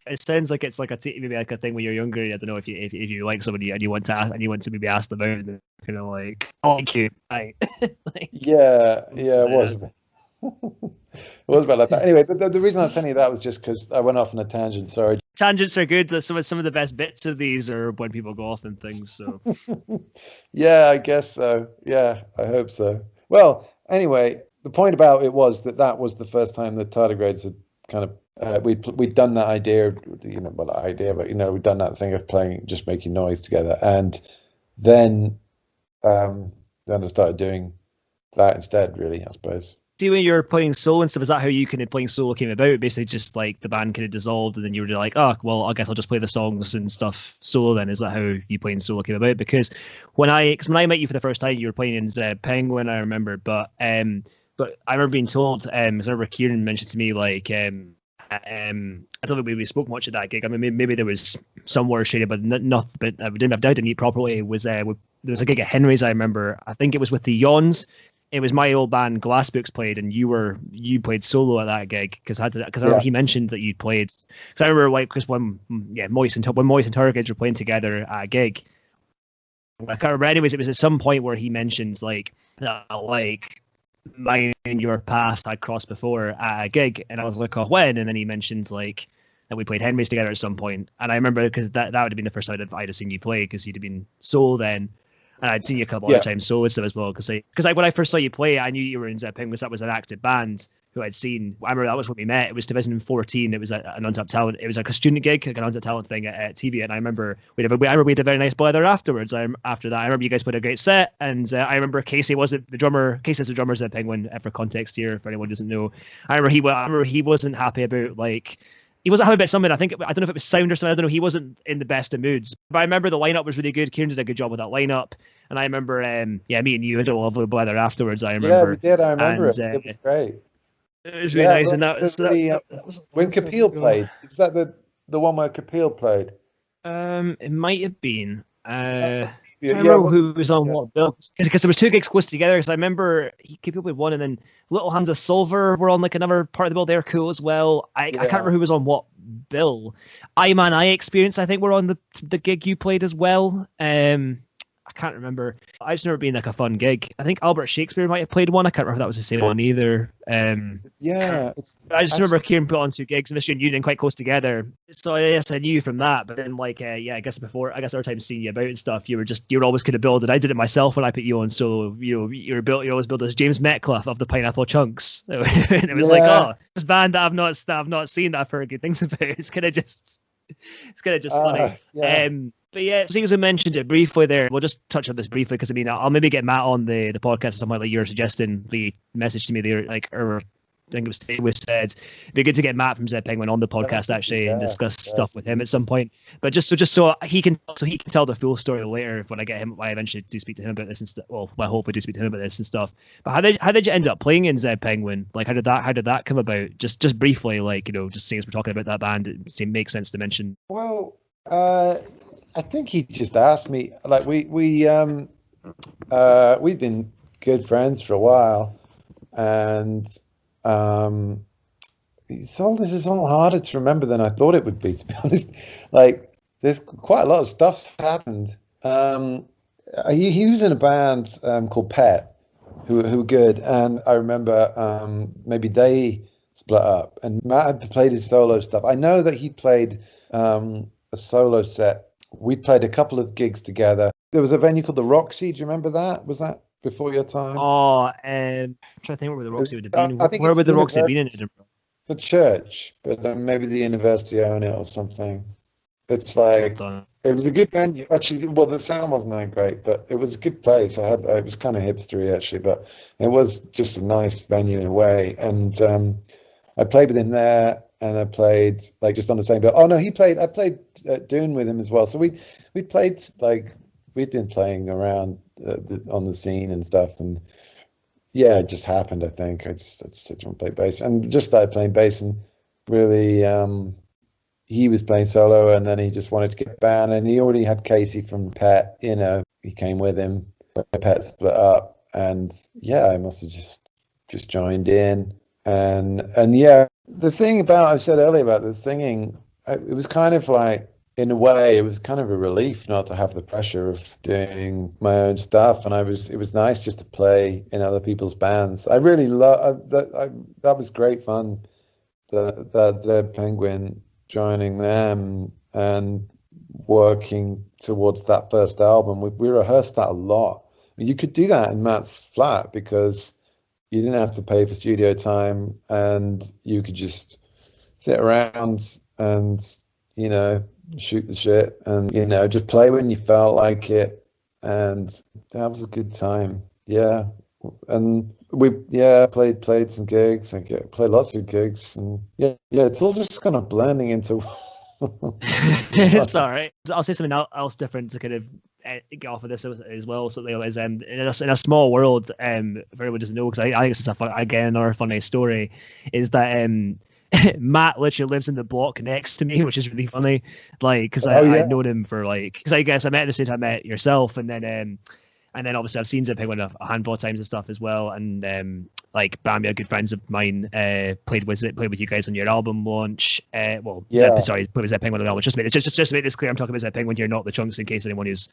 It sounds like it's like maybe like a thing when you're younger. I don't know if you like somebody and you want to maybe ask them out, and kind of like, oh, thank you, right? Yeah, it was. It was about like that. Anyway, but the reason I was telling you that was just because I went off on a tangent. Sorry. Tangents are good. Some of the best bits of these are when people go off and things. So. Yeah, I guess so. Yeah, I hope so. Well, anyway, the point about it was that was the first time that Tardigrades had kind of we'd done that idea, we'd done that thing of playing, just making noise together, and then I started doing that instead, really, I suppose. See, when you're playing solo and stuff, is that how you kind of playing solo came about? Basically, just like the band kind of dissolved, and then you were like, oh, well, I guess I'll just play the songs and stuff solo then. Is that how you playing solo came about? Because when I met you for the first time, you were playing in Zed Penguin, I remember. But I remember being told, I remember Kieran mentioned to me, like, I don't think we spoke much at that gig. I mean, maybe there was some words shaded, but nothing. But I didn't have time to meet properly. It was there was a gig at Henry's, I remember. I think it was with the Yawns. It was my old band Glass Books played, and you played solo at that gig because I remember he mentioned that you played. Because I remember when Moist and Tardigrades were playing together at a gig. I can't remember. Anyways, it was at some point where he mentions like mine and your paths had crossed before at a gig, and I was like, oh, when? And then he mentioned like that we played Henry's together at some point, and I remember because that would have been the first time I'd have seen you play, because you'd have been solo then. And I'd seen you a couple other times solo and stuff as well. Because when I first saw you play, I knew you were in Zed Penguin, because that was an active band who I'd seen. I remember that was when we met. It was 2014. It was an Untapped Talent. It was like a student gig, like an Untapped Talent thing at TV. And I remember we had a very nice blather afterwards. After that, I remember you guys played a great set. And I remember Casey wasn't the drummer. Casey's the drummer of Zed Penguin. For context here, if anyone doesn't know, I remember he wasn't happy about like. He wasn't happy about something. I don't know if it was sound or something. I don't know. He wasn't in the best of moods. But I remember the lineup was really good. Kieran did a good job with that lineup. And I remember, me and you had a lovely blather afterwards. I remember. Yeah, we did. I remember it. It was great. It was really nice. And that was when Kapil played. Is that the one where Kapil played? It might have been. I remember who was on what bill, because there was two gigs close together. Because I remember he came up with one, and then Little Hands of Silver were on like another part of the bill. They're cool as well. I can't remember who was on what bill. I Man I Experience, I think, were on the gig you played as well. I can't remember. I just remember being like a fun gig. I think Albert Shakespeare might have played one. I can't remember if that was the same one either. I just remember Kieran put on two gigs, and Mystery and you didn't quite close together. So yes, I knew from that. But then I guess other times seeing you about and stuff, you were always kind of building. I did it myself when I put you on solo. You always build as James Metcalfe of the Pineapple Chunks. And it was like, oh, this band that I've not seen that I've heard good things about. It's kind of just funny. But yeah, seeing as we mentioned it briefly there, we'll just touch on this briefly, because I mean, I'll maybe get Matt on the podcast or something like you were suggesting. The message to me there, I think it was said, it'd be good to get Matt from Zed Penguin on the podcast actually and discuss stuff with him at some point. But just so he can tell the full story later when I eventually do speak to him about this and stuff. Well, I hopefully do speak to him about this and stuff. But how did you end up playing in Zed Penguin? Like, how did that come about? Just briefly, just seeing as we're talking about that band, it makes sense to mention. Well, I think he just asked me. Like we've been good friends for a while, and this is all harder to remember than I thought it would be, to be honest. Like, there's quite a lot of stuff's happened. He was in a band called Pet, who were good, and I remember maybe they split up, and Matt had played his solo stuff. I know that he played a solo set. We played a couple of gigs together. There was a venue called the Roxy. Do you remember that? Was that before your time? Oh, I'm trying to think where the Roxy would have been. Where would the Roxy have been in Edinburgh? It's a church, but maybe the university own it or something. It's like, it was a good venue. Actually, well, the sound wasn't that great, but it was a good place. It was kind of hipstery, actually, but it was just a nice venue in a way. And I played with him there. And I played just on the same bill. Oh no, I played Dune with him as well. So we played we'd been playing around on the scene and stuff. And yeah, it just happened. I think I just want to play bass and just started playing bass. And really, he was playing solo, and then he just wanted to get a band. And he already had Casey from Pet. He came with him. Pet split up, and yeah, I must have just joined in. And yeah. The thing I said earlier about the singing, it was kind of like, in a way, it was kind of a relief not to have the pressure of doing my own stuff. And it was nice just to play in other people's bands. I really love that was great fun. That Zed Penguin, joining them and working towards that first album. We rehearsed that a lot. You could do that in Matt's flat because you didn't have to pay for studio time, and you could just sit around and, you know, shoot the shit and, you know, just play when you felt like it. And that was a good time. Yeah. And we played some gigs and played lots of gigs, and it's all just kind of blending into It's all right. I'll say something else different to kind of get off of this as well. So is in a small world, for everyone doesn't know, because I think it's again another funny story, is that Matt literally lives in the block next to me, which is really funny. Like, because I've known him for because I guess I met at the same time I met yourself, and then obviously I've seen Zed Penguin a handful of times and stuff as well. And like Bambi, good friends of mine, played with you guys on your album launch. Played with Zed Penguin on the album. Just to make this clear, I'm talking about Zed Penguin here, not the Chunks, in case anyone who's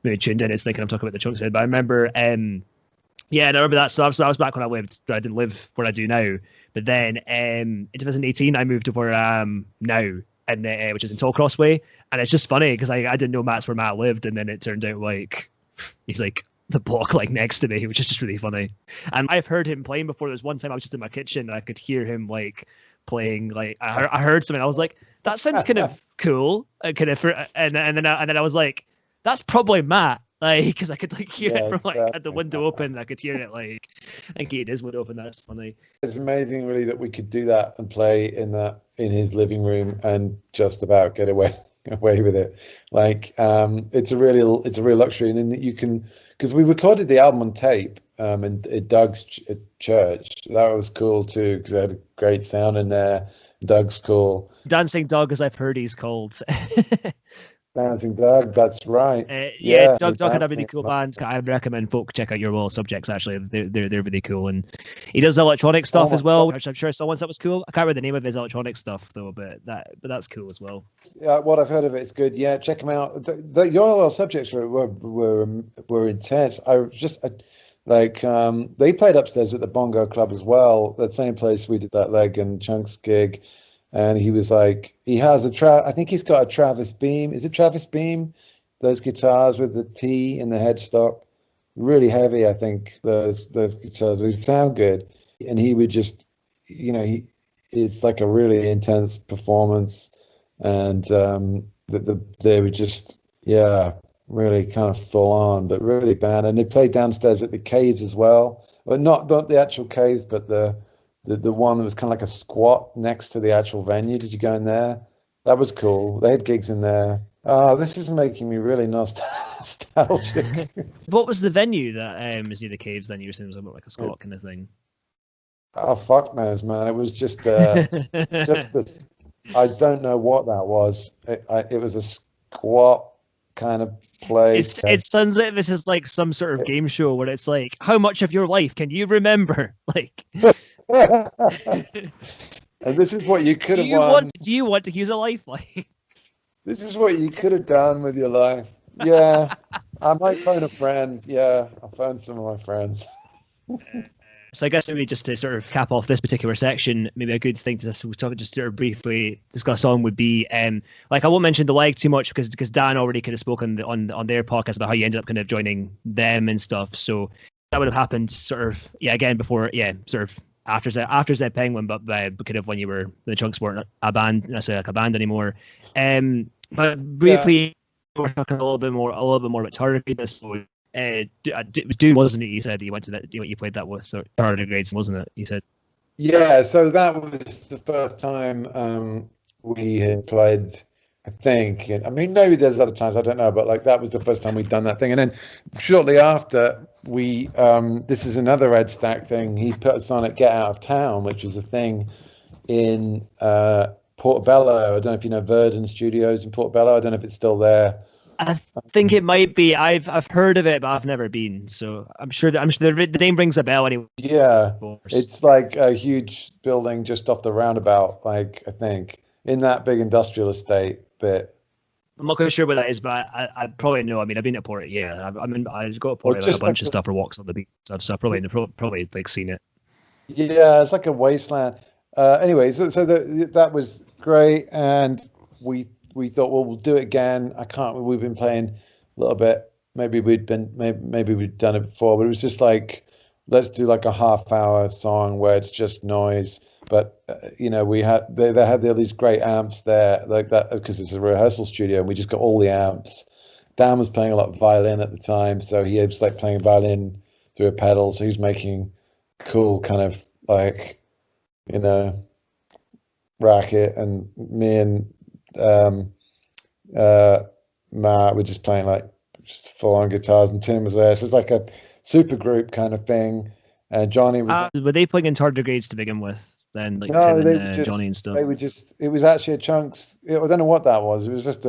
maybe tuned in is thinking I'm talking about the Chunks. But I remember, and I remember that. So that was back when I didn't live where I do now. But then in 2018, I moved to where I am now, and which is in Tollcross Way. And it's just funny because I didn't know Matt's where Matt lived, and then it turned out like he's like the block like next to me, which is just really funny. And I've heard him playing before. There was one time I was just in my kitchen and I could hear him like playing. Like I heard something. I was like, that sounds kind of cool. And then I was like, that's probably Matt. Like, because I could like hear it from like at the window open. I could hear it like, I think he had his window open. That's funny. It's amazing, really, that we could do that and play in his living room and just about get away with it. Like, it's a real luxury, and then you can, because we recorded the album on tape in Doug's church. That was cool too, because it had a great sound in there. Doug's cool. Dancing Doug, as I've heard he's called. Dancing Doug, that's right. Doug had a really cool band. I recommend folk check out Your Wall Subjects. Actually, they're really cool, and he does electronic stuff as well, which I'm sure someone said was cool. I can't remember the name of his electronic stuff though, but that's cool as well. Yeah, what I've heard of it is good. Yeah, check him out. Your Wall Subjects were intense. They played upstairs at the Bongo Club as well, that same place we did that Leg and Chunks gig. And he was like, he has I think he's got a Travis Beam. Is it Travis Beam? Those guitars with the T in the headstock. Really heavy, I think, those guitars. They sound good. And he would just, it's like a really intense performance. And they were just, really kind of full on, but really bad. And they played downstairs at the Caves as well. Well, not the actual Caves, but the one that was kind of like a squat next to the actual venue. Did you go in there? That was cool. They had gigs in there. Oh, this is making me really nostalgic. What was the venue that was near the Caves then? You were saying it was like a squat kind of thing. Oh, fuck knows, man. It was just this. I don't know what that was. It was a squat kind of place. It sounds like this is like some sort of game show where it's like, how much of your life can you remember? Like. And this is what you could have won. Do you want to use a lifeline? This is what you could have done with your life. Yeah, I might phone a friend. Yeah, I'll phone some of my friends. So I guess maybe just to sort of cap off this particular section, maybe a good thing to just sort of briefly discuss on would be, like I won't mention The Leg too much because Dan already kind of spoke on their podcast about how you ended up kind of joining them and stuff. So that would have happened sort of again before sort of after Zed Penguin, but kind of when the Chunks weren't a band, necessarily like a band anymore. But briefly, we're talking a little bit more about Tardigrades. It was Doom, wasn't it? You said you went to that. You played that with Tardigrades, wasn't it? You said. Yeah, so that was the first time we had played. I think, I mean, maybe there's other times, I don't know, but like that was the first time we'd done that thing. And then shortly after, we this is another Red Stack thing. He put us on at Get Out of Town, which was a thing in Portobello. I don't know if you know Verdon Studios in Portobello. I don't know if it's still there. I think it might be. I've heard of it, but I've never been. So I'm sure the name rings a bell anyway. Yeah, it's like a huge building just off the roundabout. Like I think in that big industrial estate bit. I'm not quite sure what that is, but I probably know. I mean, I've been to Port. Yeah, I've got Port like a bunch of stuff for walks on the beach stuff. So I've probably like seen it. Yeah, it's like a wasteland. Anyway, so that was great, and we thought, well, we'll do it again. We've been playing a little bit. Maybe we'd done it before, but it was just like, let's do like a half-hour song where it's just noise. But we had they had all these great amps there like that because it's a rehearsal studio, and we just got all the amps. Dan was playing a lot of violin at the time, so he was like playing violin through a pedal. So he was making cool kind of like racket, and me and Matt were just playing like just full on guitars, and Tim was there. So it's like a super group kind of thing. And Johnny was. Were they playing in Tardigrades to begin with? Then like No, Tim they and Johnny and stuff. They were just. It was actually a chunks. I don't know what that was. It was just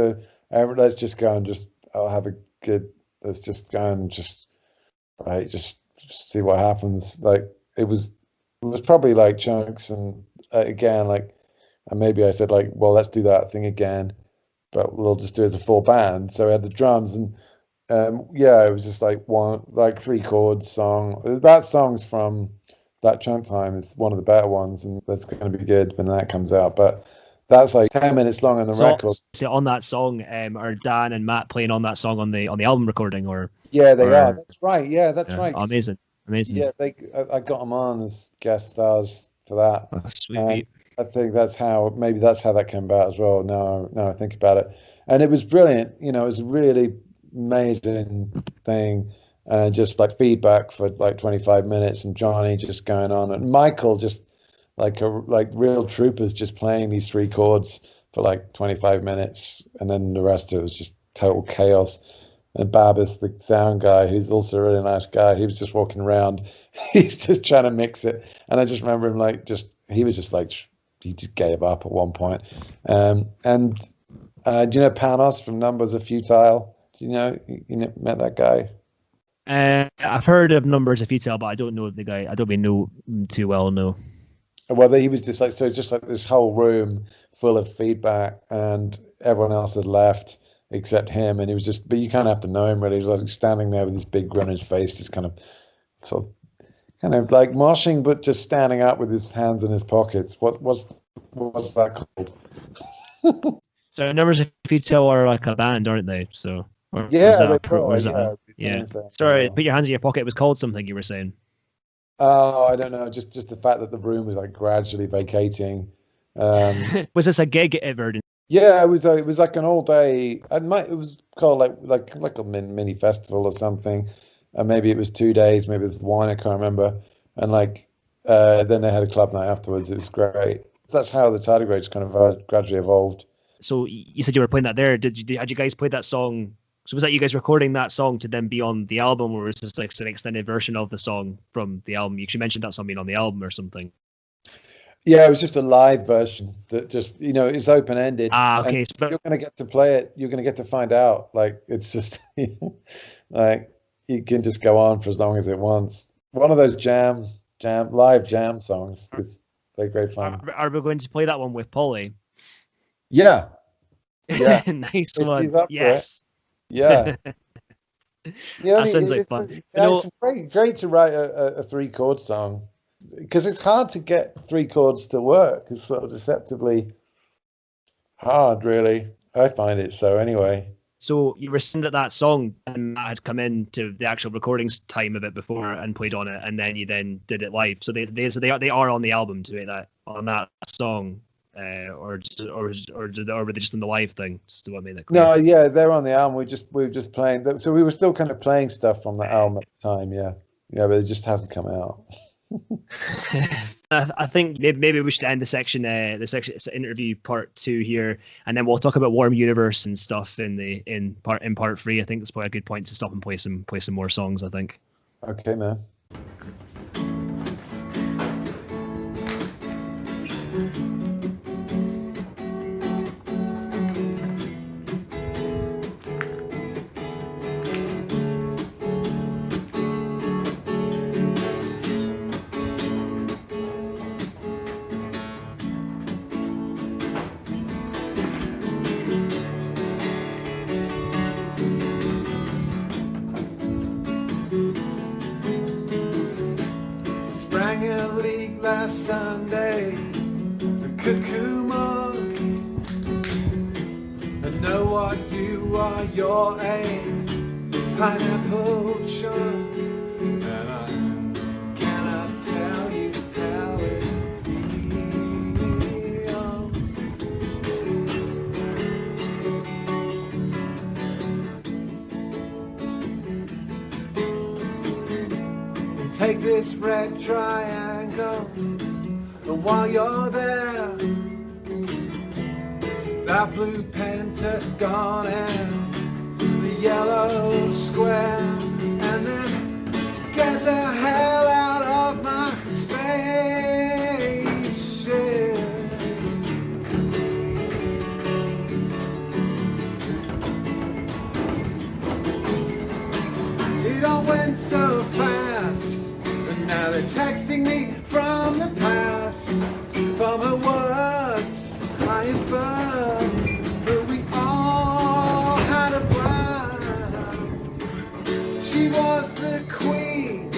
let's just go and just. I'll have a good. Let's just go and just see what happens. Like it was probably like chunks, and again like, and maybe I said like, well, let's do that thing again, but we'll just do it as a full band. So we had the drums, and it was just like 3 chords song. That song's from that chunk time. It's one of the better ones, and that's going to be good when that comes out. But that's like 10 minutes long on the record. So on that song, are Dan and Matt playing on that song on the album recording, or? Yeah, they are. That's right. Yeah, that's right. Amazing. Yeah, I got them on as guest stars for that. Oh, sweet. I think that's how that came about as well. Now I think about it, and it was brilliant. It was a really amazing thing. Just like feedback for like 25 minutes, and Johnny just going on, and Michael just like real troopers, just playing these 3 chords for like 25 minutes, and then the rest of it was just total chaos. And Babis, the sound guy, who's also a really nice guy, he was just walking around, he's just trying to mix it, and I just remember him he just gave up at one point. Do you know Panos from Numbers Are Futile? Do you met that guy? I've heard of Numbers Are Futile, but I don't know the guy. I don't really know him too well. No. Well, he was just like this whole room full of feedback, and everyone else had left except him, and he was just. But you kind of have to know him really. He was like standing there with this big grin on his face, just kind of like moshing, but just standing up with his hands in his pockets. What's that called? So Numbers Are Futile are like a band, aren't they? So. Yeah. Sorry, put your hands in your pocket. It was called something you were saying. Oh, I don't know. Just the fact that the room was like gradually vacating. Was this a gig ever? Yeah, it was like an all day. It was called like a mini festival or something. And maybe it was 2 days. Maybe it was one. I can't remember. And then they had a club night afterwards. It was great. That's how the Tardigrades kind of gradually evolved. So you said you were playing that there. Had you guys played that song? So was that you guys recording that song to then be on the album, or was this like an extended version of the song from the album? You mentioned that song being on the album or something. Yeah, it was just a live version that just, it's open-ended. Okay. You're going to get to play it. You're going to get to find out. Like, it's just, like, you can just go on for as long as it wants. One of those live jam songs. They're great fun. Are we going to play that one with Polly? Yeah. Nice one. Yes. Yeah. That sounds like fun. It's great to write a 3-chord song, because it's hard to get 3 chords to work. It's sort of deceptively hard, really. I find it so anyway. So you were saying that song and Matt had come in to the actual recordings time of it before and played on it, and then you then did it live. So they are on the album to make that on that song. Or were they just in the live thing? Just to make that clear. No, yeah, they're on the album. We were just playing. So we were still kind of playing stuff from the album at the time. Yeah, but it just hasn't come out. I think maybe we should end the section interview part 2 here, and then we'll talk about Warm Universe and stuff in part 3. I think it's probably a good point to stop and play some more songs. I think. Okay, man. Last Sunday, the cuckoo monk. I know what you are, you're a pineapple chunk, and I cannot tell you how it feels. take this red triangle, and while you're there, that blue pentagon and the yellow square, and then get the hell out of my spaceship. It all went so fast, and now they're texting me from the past. From her words I infer that we all had a plan. She was the queen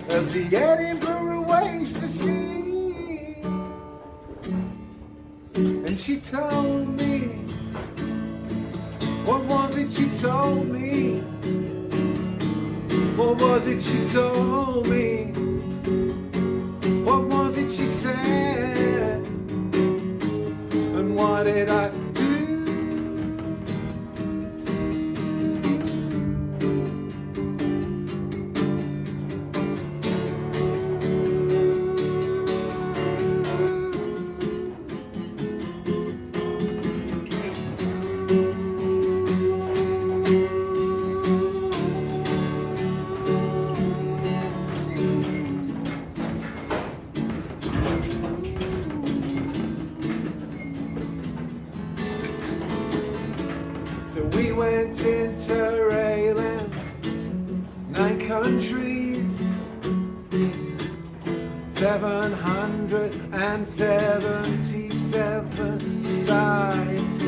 of the Edinburgh ways to see, and she told me, what was it she told me? What was it she told me? What was it she said? And what did I do? So we went interrailing 9 countries, 777 societies.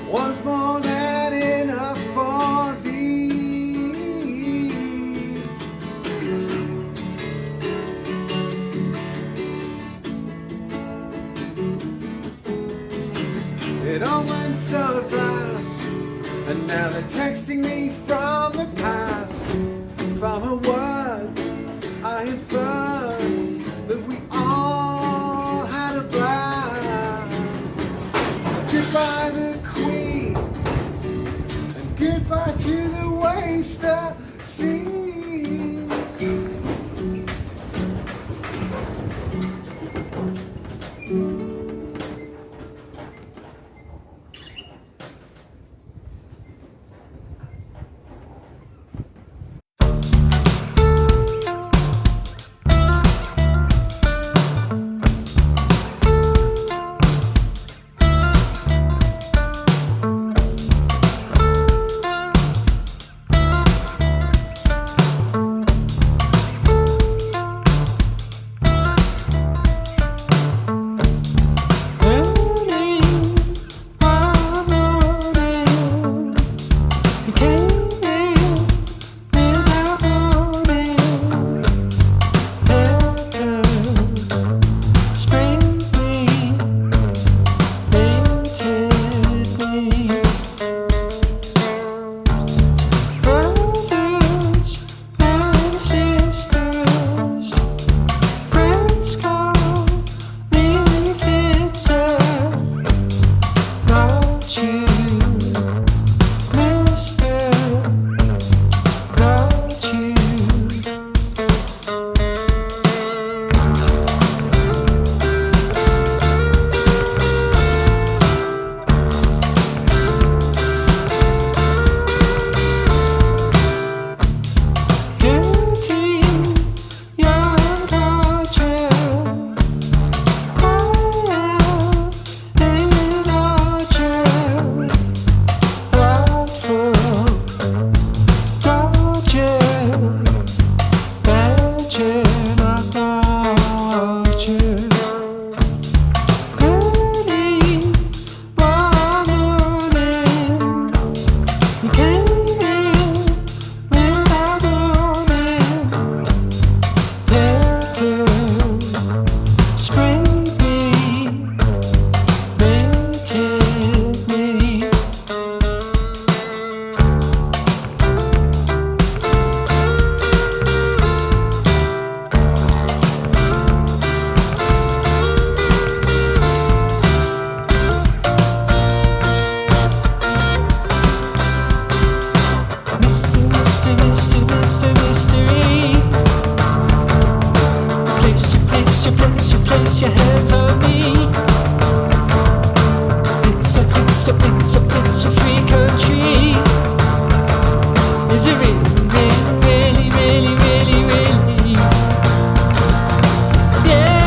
Once more than enough for these. It all went so fast, and now they're texting me from the past. From her words I infer that we all had a blast. Goodbye the queen, and goodbye to the waster scene. it's a free country. Is it really, really, really, really, really? Yeah.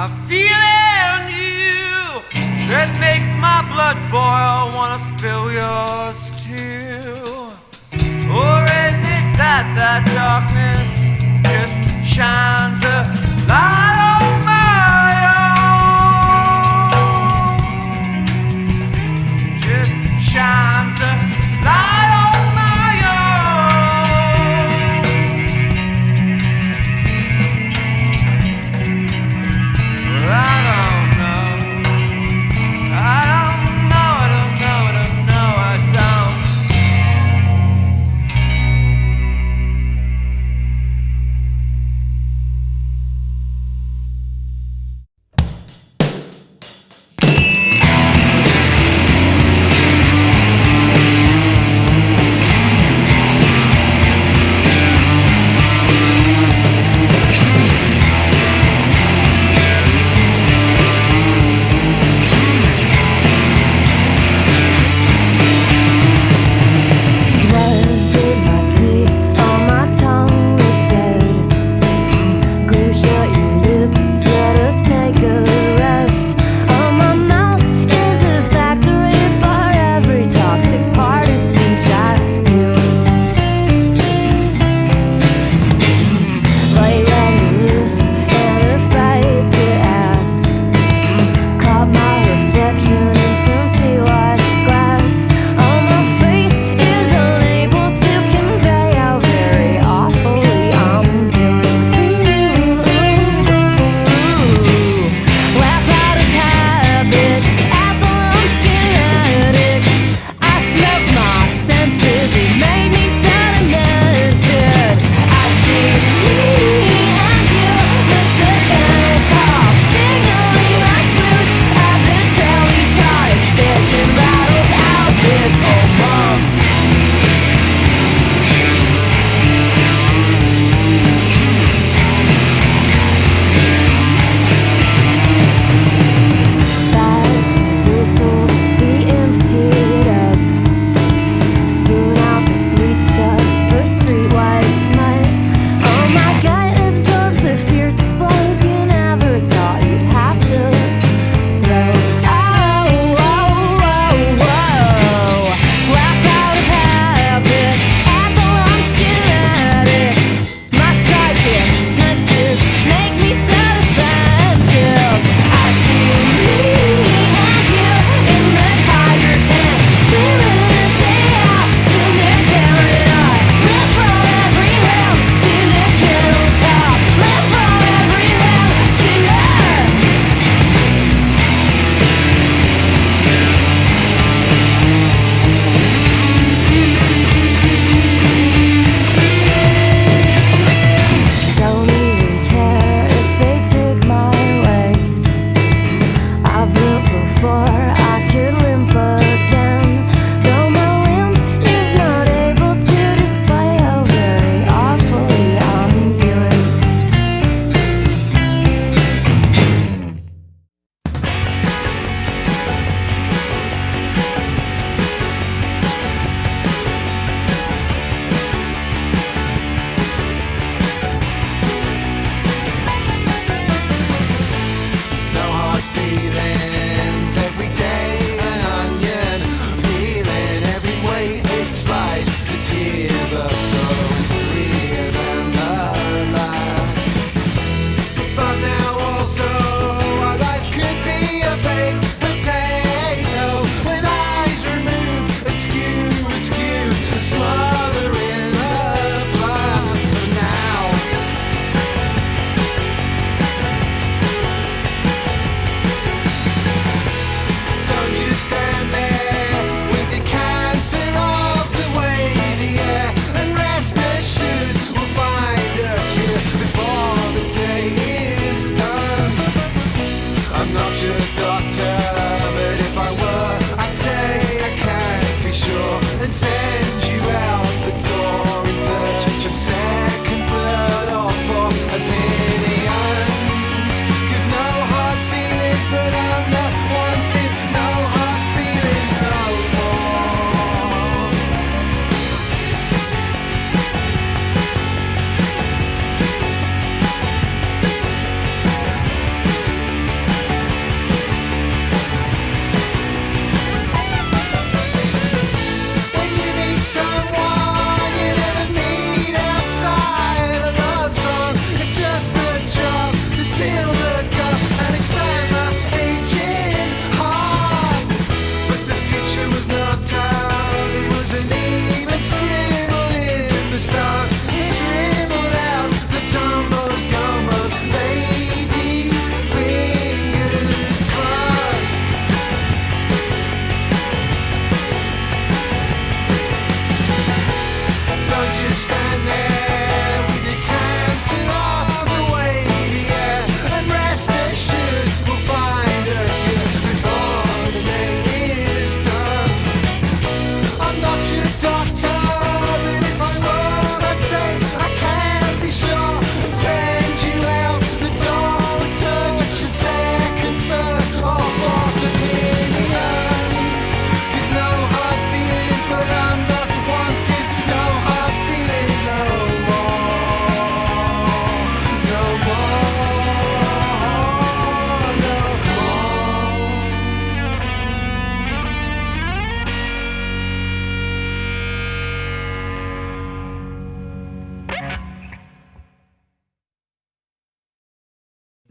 a feeling new that makes my blood boil, wanna spill yours too. Or is it that darkness just shines a light on my own? Just shines a light on my own. Well, I don't know. I don't know.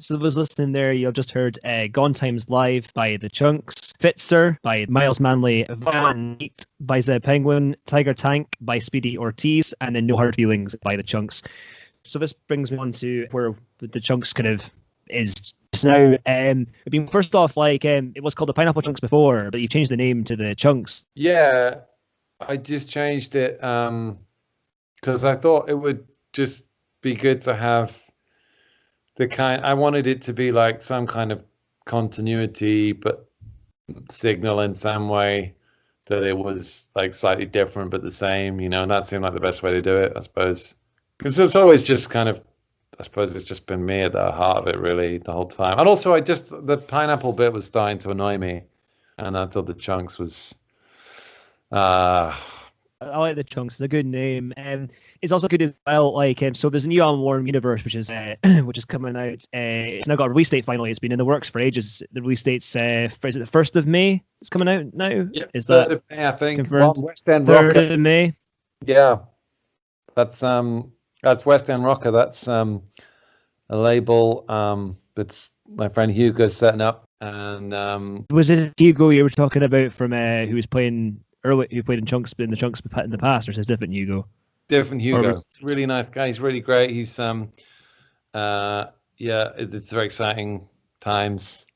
So I was listening there, you've just heard Gone Times Live by The Chunks, Fitzer by Miles Manley, Violent Night by Zed Penguin, Tiger Tank by Speedy Ortiz, and then No Hard Feelings by The Chunks. So this brings me on to where The Chunks kind of is just now. First off, it was called the Pineapple Chunks before, but you've changed the name to The Chunks. Yeah, I just changed it because I thought it would just be good to have I wanted it to be like some kind of continuity, but signal in some way that it was like slightly different but the same, and that seemed like the best way to do it, I suppose. Because it's always just kind of, I suppose it's just been me at the heart of it really the whole time. And also the pineapple bit was starting to annoy me, and I thought The Chunks was I like The Chunks. It's a good name. It's also good as well. So there's a new album, Warm Universe, which is coming out. It's now got a release date. Finally, it's been in the works for ages. The release date's is it the 1st of May? It's coming out now. Yeah, is that 3rd of May, I think? Confirmed? West End 3rd Rocker. of May. Yeah, that's West End Rocker. That's a label that's my friend Hugo's setting up. And was it Hugo you were talking about from who was playing early? Who played in Chunks in the Chunks in the past, or is this different Hugo? Different Hugo. Really nice guy. He's really great. He's it's very exciting times,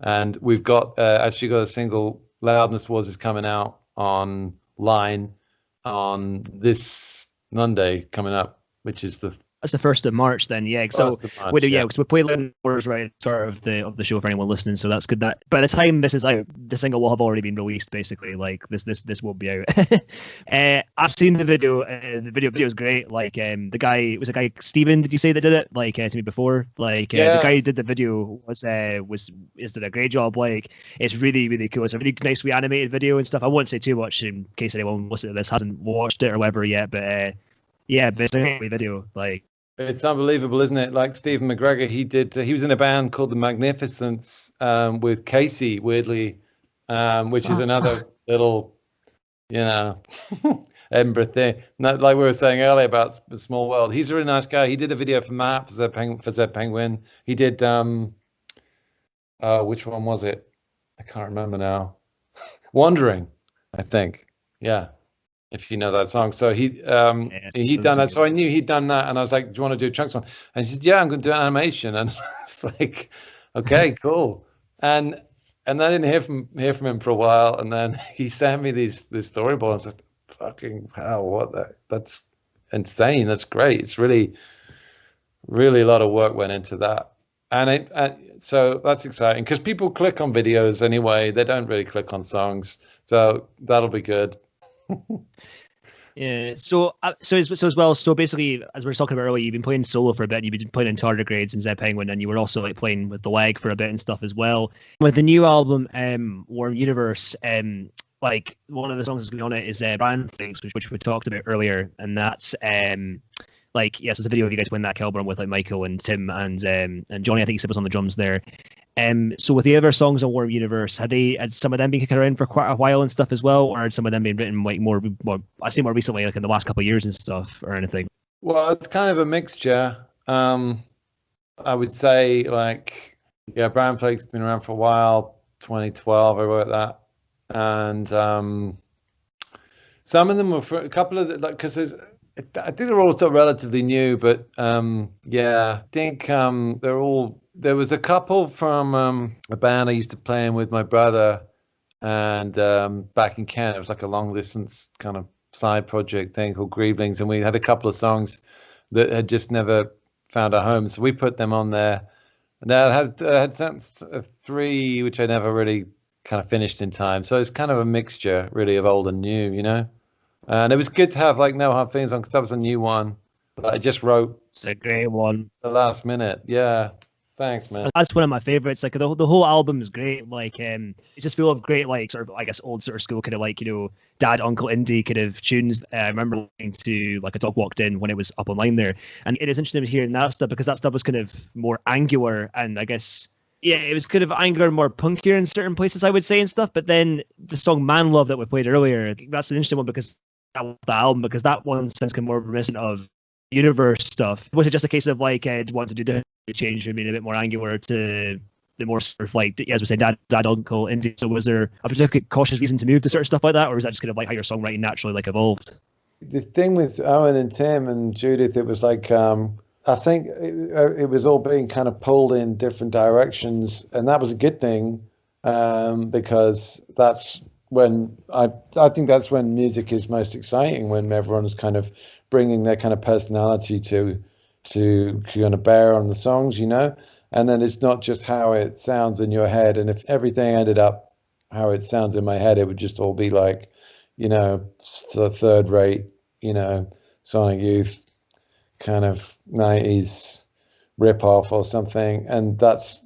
and we've got actually got a single, Loudness Wars, is coming out online on this Monday coming up, which is that's the 1st of March then, yeah. So because we play Loudness Wars right at the start of the show for anyone listening, so that's good. That by the time this is out, the single will have already been released. Basically, like this will be out. I've seen the video. The video is great. The guy was a guy, Steven, did you say, that did it? To me before. The guy who did the video did a great job. It's really, really cool. It's a really nicely animated video and stuff. I won't say too much in case anyone listening to this hasn't watched it or whatever yet, but it's a great video. It's unbelievable, isn't it? Like Stephen McGregor, he was in a band called The Magnificents with Casey, weirdly, which is another little, Edinburgh thing. Like we were saying earlier about the small world. He's a really nice guy. He did a video for Matt for Zed Penguin. He did which one was it? I can't remember now. Wandering, I think. Yeah. If you know that song. So he'd done that. So I knew he'd done that, and I was like, do you want to do a Chunks one? And he said, yeah, I'm going to do animation. And it's like, okay, cool. And I didn't hear from him for a while, and then he sent me this storyboard and said, fucking hell, that's insane. That's great. It's really, really a lot of work went into that. And so that's exciting because people click on videos anyway. They don't really click on songs. So that'll be good. Yeah. So as well. So basically, as we were talking about earlier, you've been playing solo for a bit. You've been playing in Tardigrades and Zed Penguin, and you were also playing with The Leg for a bit and stuff as well. With the new album, Warm Universe, one of the songs that's going on it is Brand Things, which we talked about earlier, and that's it's a video of you guys playing that album with Michael and Tim and Johnny. I think he said was on the drums there. So with the other songs on Warm Universe, had some of them been kicking around for quite a while and stuff as well, or had some of them been written more I see more recently, in the last couple of years and stuff, or anything? Well, it's kind of a mixture. I would say Brown Flake's been around for a while. 2012, I wrote that, and some of them were for a couple of because I think they're all still relatively new, but I think they're all. There was a couple from a band I used to play in with my brother, and back in Kent, it was like a long distance kind of side project thing called Grieblings, and we had a couple of songs that had just never found a home, so we put them on there. And I had sense of 3, which I never really kind of finished in time. So it's kind of a mixture, really, of old and new, And it was good to have No Hard Feelings on because that was a new one that I just wrote. It's a great one. The last minute, yeah. Thanks, man. That's one of my favorites. The whole album is great. It's just full of great, sort of, I guess, old sort of school kind of dad, uncle indie kind of tunes. I remember listening to A Dog Walked In when it was up online there, and it is interesting hearing that stuff because that stuff was kind of more angular, and I guess it was kind of angular, more punkier in certain places, I would say, and stuff. But then the song Man Love that we played earlier, that's an interesting one because that was the album, because that one sounds kind of more reminiscent of universe stuff. Was it just a case of like wanted to do the change from being a bit more angular to the more sort of like, as we said, dad, uncle, indie? So was there a particular cautious reason to move to sort of stuff like that, or was that just kind of like how your songwriting naturally like evolved? The thing with Owen and Tim and Judith, it was like I think it was all being kind of pulled in different directions, and that was a good thing, because that's when I think that's when music is most exciting, when everyone's kind of bringing their kind of personality to kind of bear on the songs, you know, and then it's not just how it sounds in your head. And if everything ended up how it sounds in my head, it would just all be like, you know, third rate, you know, Sonic Youth kind of 90s rip-off or something. And that's,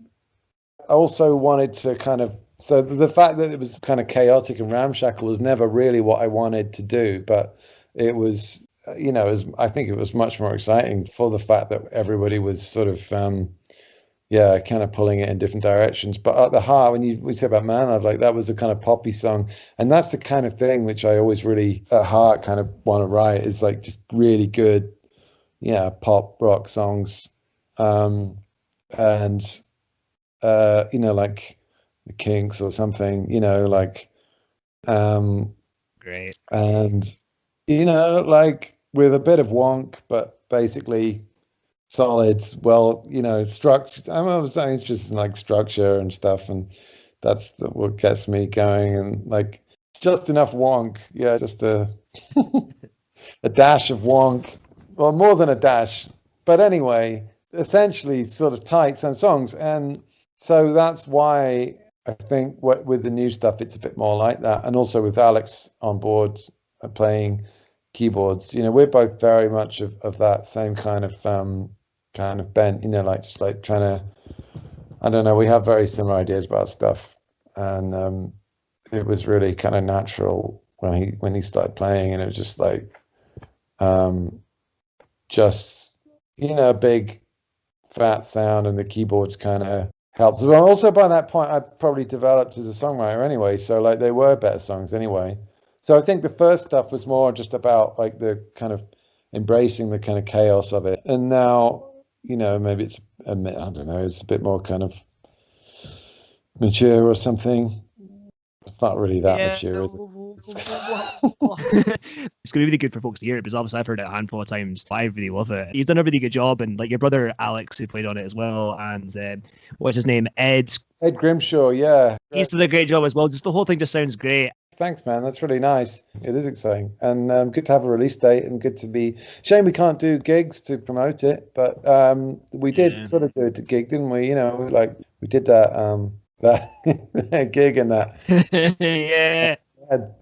I also wanted to kind of, so the fact that it was kind of chaotic and ramshackle was never really what I wanted to do, but it was, you know, I think it was much more exciting for the fact that everybody was sort of, kind of pulling it in different directions. But at the heart, when we say about Man Love, like that was a kind of poppy song, and that's the kind of thing which I always really at heart kind of want to write, is like just really good, pop rock songs, and you know, like the Kinks or something, you know, like great, and you know, like with a bit of wonk, but basically solid, well, you know, structure. I'm always interested in like structure and stuff, and that's what gets me going. And like just enough wonk, just a a dash of wonk, well, more than a dash. But anyway, essentially, sort of tight some songs, and so that's why I think with the new stuff, it's a bit more like that, and also with Alex on board playing keyboards, you know, we're both very much of that same kind of bent, you know, like just like trying to, I don't know, we have very similar ideas about stuff, and it was really kind of natural when he started playing, and it was just like just, you know, a big fat sound, and the keyboards kind of helped. Well, also by that point I'd probably developed as a songwriter anyway, so like they were better songs anyway. So I think the first stuff was more just about like the kind of embracing the kind of chaos of it. And now, you know, maybe it's, I don't know, it's a bit more kind of mature or something. It's not really that mature, is it? It's going to be really good for folks to hear it, because obviously I've heard it a handful of times. I really love it. You've done a really good job, and like your brother Alex, who played on it as well, and what's his name, Ed Grimshaw, yeah, he's done a great job as well. Just the whole thing just sounds great. Thanks, man. That's really nice. It is exciting, and good to have a release date, and good to be. Shame we can't do gigs to promote it, but we did sort of do it to gig, didn't we? You know, like we did that that gig and that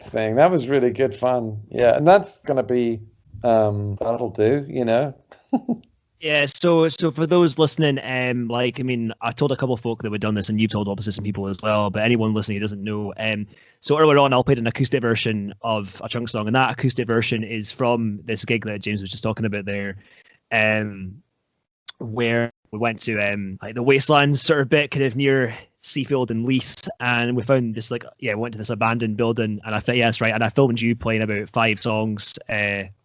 thing. That was really good fun. Yeah, and that's gonna be that'll do. You know. Yeah, so for those listening, like, I mean, I told a couple of folk that we'd done this, and you've told obviously some people as well, but anyone listening who doesn't know, so earlier on, I played an acoustic version of a chunk song, and that acoustic version is from this gig that James was just talking about there, where we went to like the wastelands sort of bit, kind of near Seafield and Leith, and we found this we went to this abandoned building, and I thought, yes, right, and I filmed you playing about 5 songs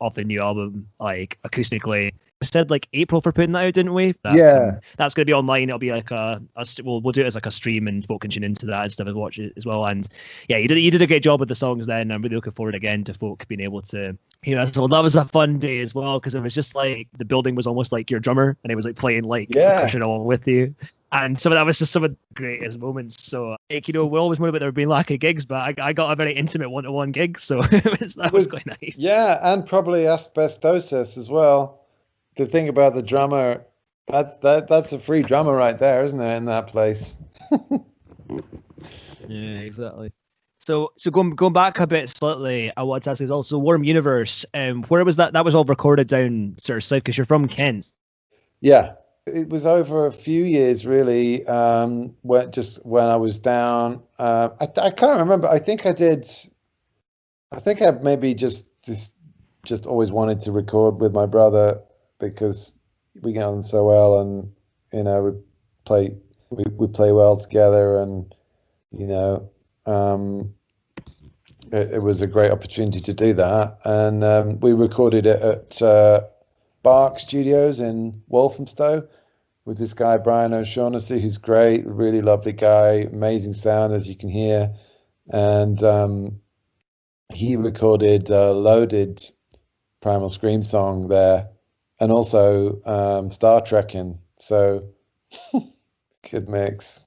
off the new album, like acoustically. We said like April for putting that out, didn't we? That's going to be online. It'll be like we'll do it as like a stream, and folk can tune into that and stuff and watch it as well. And yeah, you did a great job with the songs then. I'm really looking forward again to folk being able to, you know, so that was a fun day as well, because it was just like the building was almost like your drummer, and he was like playing like percussion along with you. And some of that was just some of the greatest moments. So, like, you know, we always moan about there being lack of gigs, but I got a very intimate one-to-one gig, so that was quite nice. Yeah, and probably Asbestosis as well. The thing about the drummer, that's a free drummer right there, isn't it, in that place? Yeah, exactly. So going back a bit slightly, I wanted to ask you also Warm Universe. Where was that? That was all recorded down sort of south, because you're from Kent. Yeah, it was over a few years, really. When I was down, I can't remember. I think I maybe just always wanted to record with my brother, because we get on so well, and you know, we play well together, and you know, it was a great opportunity to do that, and we recorded it at Bark Studios in Walthamstow with this guy Brian O'Shaughnessy, who's great, really lovely guy, amazing sound as you can hear, and he recorded Loaded Primal Scream song there, and also Star Trekking. So good mix.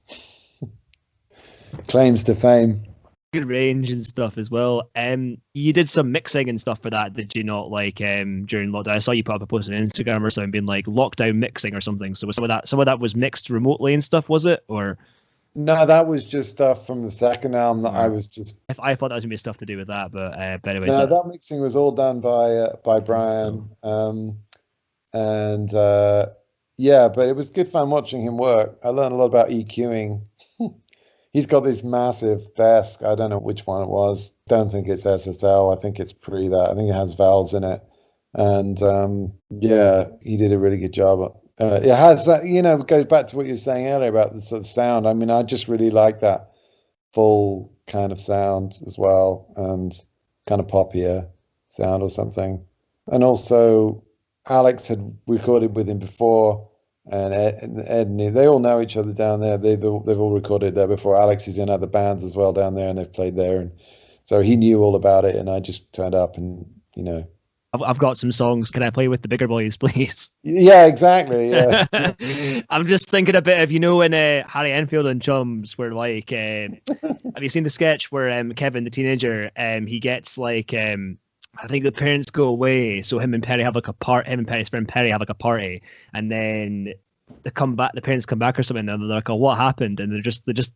Claims to fame. Good range and stuff as well. You did some mixing and stuff for that, did you not? Like during lockdown, I saw you put up a post on Instagram or something, being like lockdown mixing or something. So was some of that was mixed remotely and stuff, was it? Or no, that was just stuff from the second album that I was just. I thought that was gonna be stuff to do with that, but anyways, no, that mixing was all done by Brian, yeah, but it was good fun watching him work. I learned a lot about EQing. He's got this massive desk. I don't know which one it was. Don't think it's SSL. I think it's pre that. I think it has valves in it. And yeah, he did a really good job. It has that, it goes back to what you were saying earlier about the sort of sound. I mean, I just really like that full kind of sound as well, and kind of poppier sound or something. And also, Alex had recorded with him before. And Ed and they all know each other down there. They've all recorded there before. Alex is in other bands as well down there, and they've played there, and so he knew all about it. And I just turned up, and I've got some songs. Can I play with the bigger boys, please? Yeah, exactly. Yeah. I'm just thinking a bit of when Harry Enfield and Chums were like, have you seen the sketch where Kevin the teenager he gets like I think the parents go away, so him and Perry have like a part. Him and Perry's friend Perry have like a party, and then they come back. The parents come back or something, and they're like, "Oh, what happened?" And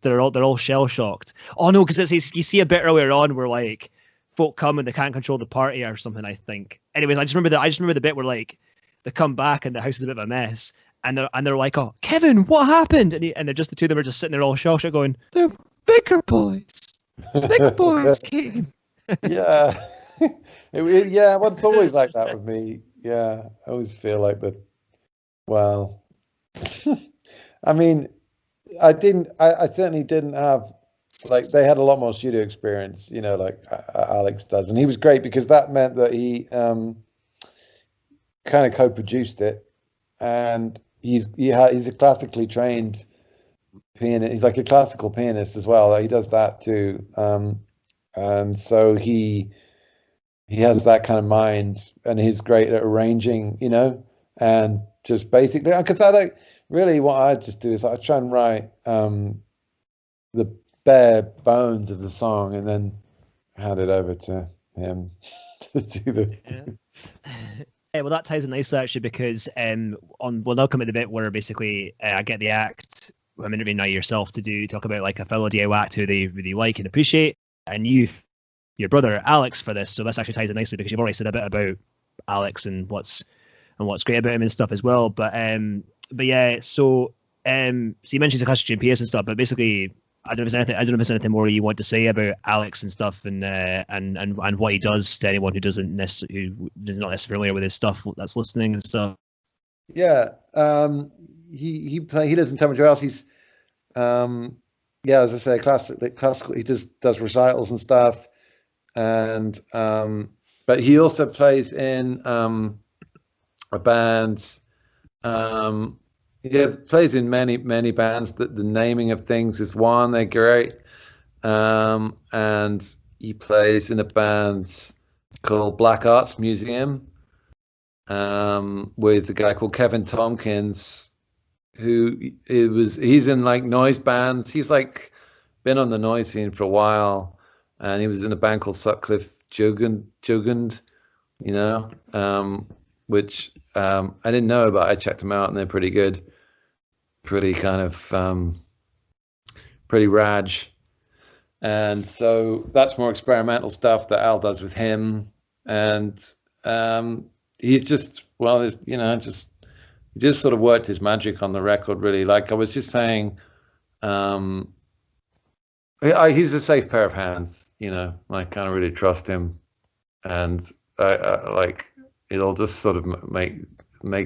they're all shell shocked. Oh no, because you see a bit earlier on where like folk come and they can't control the party or something. I think. Anyways, I just remember the bit where like they come back and the house is a bit of a mess, and they're like, "Oh, Kevin, what happened?" And they're just the two of them are just sitting there all shell shocked, going, "The bigger boys, bigger boys came." Yeah. Yeah, well, it's always like that with me. Yeah, I always feel like that. Well, I mean, I certainly didn't have, like, they had a lot more studio experience, like Alex does, and he was great because that meant that he kind of co-produced it, and he's a classically trained pianist. He's like a classical pianist as well. He does that too, and so he has that kind of mind, and he's great at arranging, and just basically, because I don't really, what I just do is I try and write the bare bones of the song and then hand it over to him to do the. Yeah, well, that ties in nicely actually, because we'll now come at the bit where basically I get the act. I'm interviewing now yourself to talk about like a fellow DIY act who they really like and appreciate, and your brother Alex for this, so this actually ties in nicely because you've already said a bit about Alex and what's great about him and stuff as well. But yeah, so you mentioned the acoustic and PS and stuff, but basically I don't know if there's anything more you want to say about Alex and stuff, and what he does to anyone who's not necessarily familiar with his stuff that's listening and stuff. Yeah, he lives in Tunbridge Wells. He's as I say, classical. He just does recitals and stuff. And but he also plays in a band. He plays in many bands. That the naming of things is one. They're great. And he plays in a band called Black Arts Museum with a guy called Kevin Tompkins, he's in like noise bands. He's like been on the noise scene for a while. And he was in a band called Sutcliffe Jugend, which I didn't know about. I checked them out, and they're pretty good, pretty kind of pretty raj. And so that's more experimental stuff that Al does with him. And he's just, well, he just sort of worked his magic on the record, really. Like I was just saying, he's a safe pair of hands. I kind of really trust him, and I like it'll just sort of make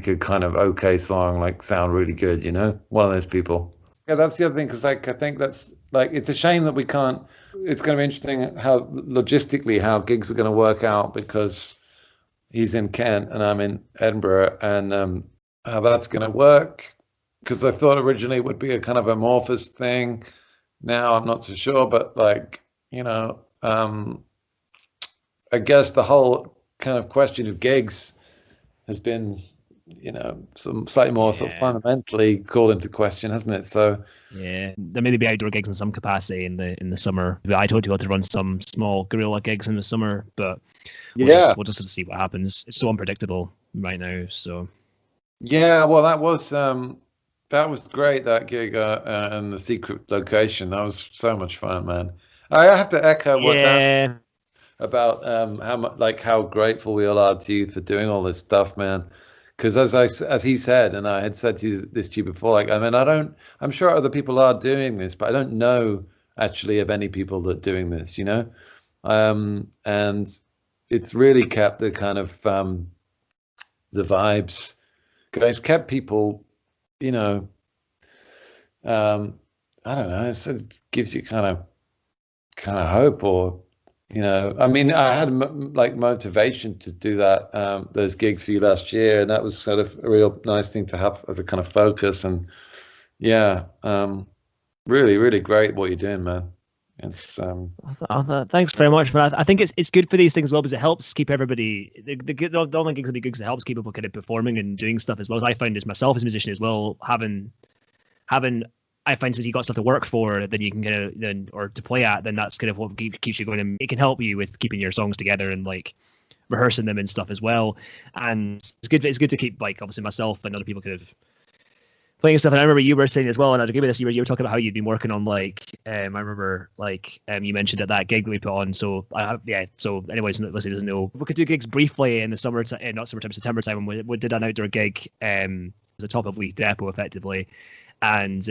a kind of okay song like sound really good. One of those people. Yeah, that's the other thing, because like I think that's like it's a shame that we can't. It's going to be interesting how logistically how gigs are going to work out, because he's in Kent and I'm in Edinburgh, and how that's going to work. Because I thought originally it would be a kind of amorphous thing. Now I'm not so sure, but like, I guess the whole kind of question of gigs has been, some slightly more sort of fundamentally called into question, hasn't it? So yeah, there may be outdoor gigs in some capacity in the summer. I told you to run some small guerrilla gigs in the summer, but we'll just have to see what happens. It's so unpredictable right now. So yeah, well, that was great, that gig and the secret location. That was so much fun, man. I have to echo what Dan about how grateful we all are to you for doing all this stuff, man. Because as he said, and I had said this to you before, like, I mean, I'm sure other people are doing this, but I don't know actually of any people that are doing this, and it's really kept the kind of the vibes. It's kept people, I don't know, it gives you kind of hope, or I mean, I had like motivation to do that, those gigs for you last year, and that was sort of a real nice thing to have as a kind of focus. And really, really great what you're doing, man. It's thanks very much, man. I think it's good for these things as well, because it helps keep everybody. The online gigs will be good because it helps keep people kind of performing and doing stuff as well. As I found as myself as a musician as well, having I find since you got stuff to work for, then you can kind of or to play at, then that's kind of what keeps you going, and it can help you with keeping your songs together and like rehearsing them and stuff as well. And it's good to keep, like, obviously myself and other people kind of playing stuff. And I remember you were saying as well, and I'd agree with this, you were talking about how you'd been working on like I remember like you mentioned that gig we put on. So so anyways, listen, doesn't know, we could do gigs briefly in the summer, not summertime, September time, when we did an outdoor gig. It was a top of week depot effectively. And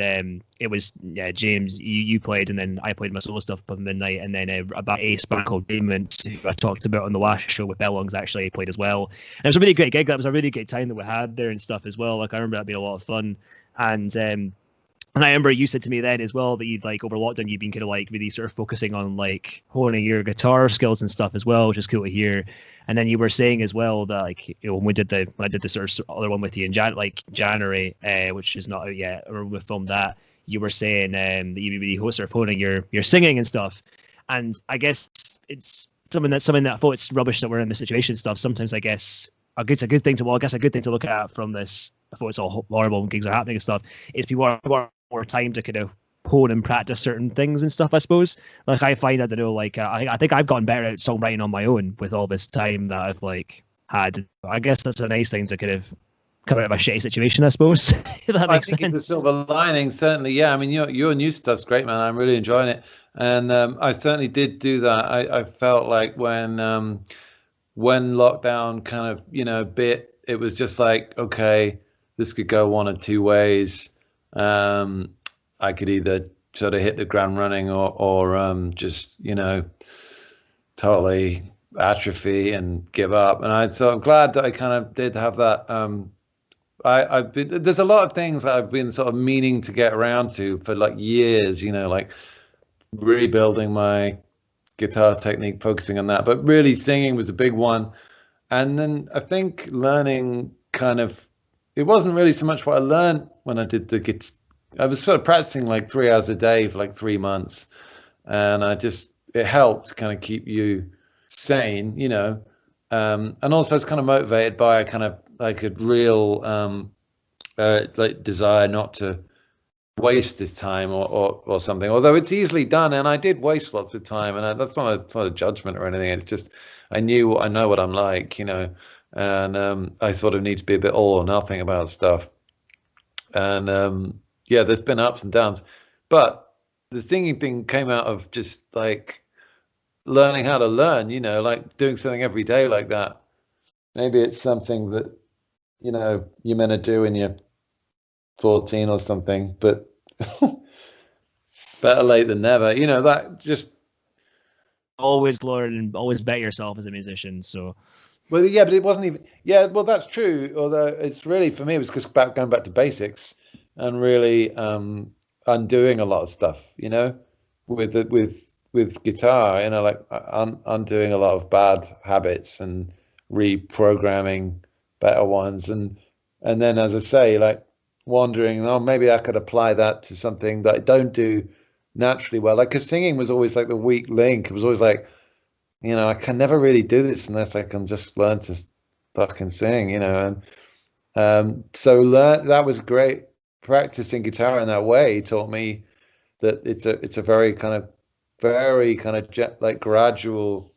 it was James, you played, and then I played my solo stuff up midnight, and then a bass band called Raymond, who I talked about on the last show with Bellongs, actually played as well. And it was a really great gig. That was a really great time that we had there and stuff as well. Like, I remember that being a lot of fun. And I remember you said to me then as well that you'd, like, over lockdown, you'd been kind of like really sort of focusing on like honing your guitar skills and stuff as well, which is cool to hear. And then you were saying as well that, like, when I did the sort of other one with you in January, which is not out yet, or we filmed that, you were saying that you really sort of honing your singing and stuff. And I guess it's something that I thought it's rubbish that we're in this situation and stuff. Sometimes I guess a good thing to look at from this. I thought it's all horrible when gigs are happening and stuff. Is people are more time to kind of hone and practice certain things and stuff, I suppose. Like, I find, I don't know, like I think I've gotten better at songwriting on my own with all this time that I've like had. I guess that's a nice thing to kind of come out of a shitty situation, I suppose. If that makes sense. It's a silver lining, certainly. Yeah, I mean, your new stuff's great, man. I'm really enjoying it, and I certainly did do that. I felt like when lockdown kind of bit, it was just like, okay, this could go one or two ways. I could either sort of hit the ground running or just, totally atrophy and give up. And so I'm glad that I kind of did have that. There's a lot of things that I've been sort of meaning to get around to for like years, like rebuilding my guitar technique, focusing on that. But really singing was a big one. And then I think learning it wasn't really so much what I learned when I did the guitar. I was sort of practicing like 3 hours a day for like 3 months, and it helped kind of keep you sane, and also it's kind of motivated by a kind of like a real like desire not to waste this time or something. Although it's easily done, and I did waste lots of time, and that's not a judgment or anything. It's just I know what I'm like, and I sort of need to be a bit all or nothing about stuff, and there's been ups and downs, but the singing thing came out of just like learning how to learn, like doing something every day like that. Maybe it's something that, you're meant to do when you're 14 or something, but better late than never, that just. Always learn and always bet yourself as a musician, so. Well, yeah, but it wasn't even, yeah, well, that's true. Although it's really, for me, it was just about going back to basics and really undoing a lot of stuff, with guitar, like undoing a lot of bad habits and reprogramming better ones, and then, as I say, like wondering, oh, maybe I could apply that to something that I don't do naturally well. Like, because singing was always like the weak link. It was always like, I can never really do this unless I can just learn to fucking sing, and so that was great. Practicing guitar in that way taught me that it's a very kind of like gradual,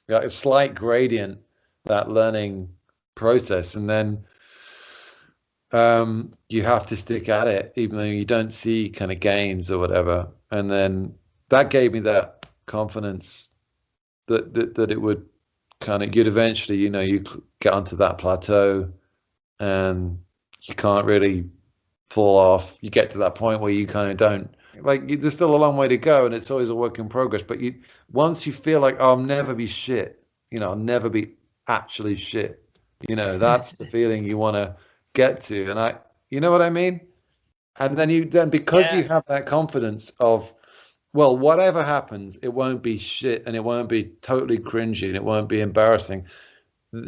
a slight gradient, that learning process, and then you have to stick at it even though you don't see kind of gains or whatever. And then that gave me that confidence that it would you'd eventually, you get onto that plateau and you can't really fall off. You get to that point where you kind of don't, like, there's still a long way to go, and it's always a work in progress. But once you feel like, oh, I'll never be shit, I'll never be actually shit, that's the feeling you want to get to. And you know what I mean? And then because you have that confidence of, well, whatever happens, it won't be shit, and it won't be totally cringy, and it won't be embarrassing,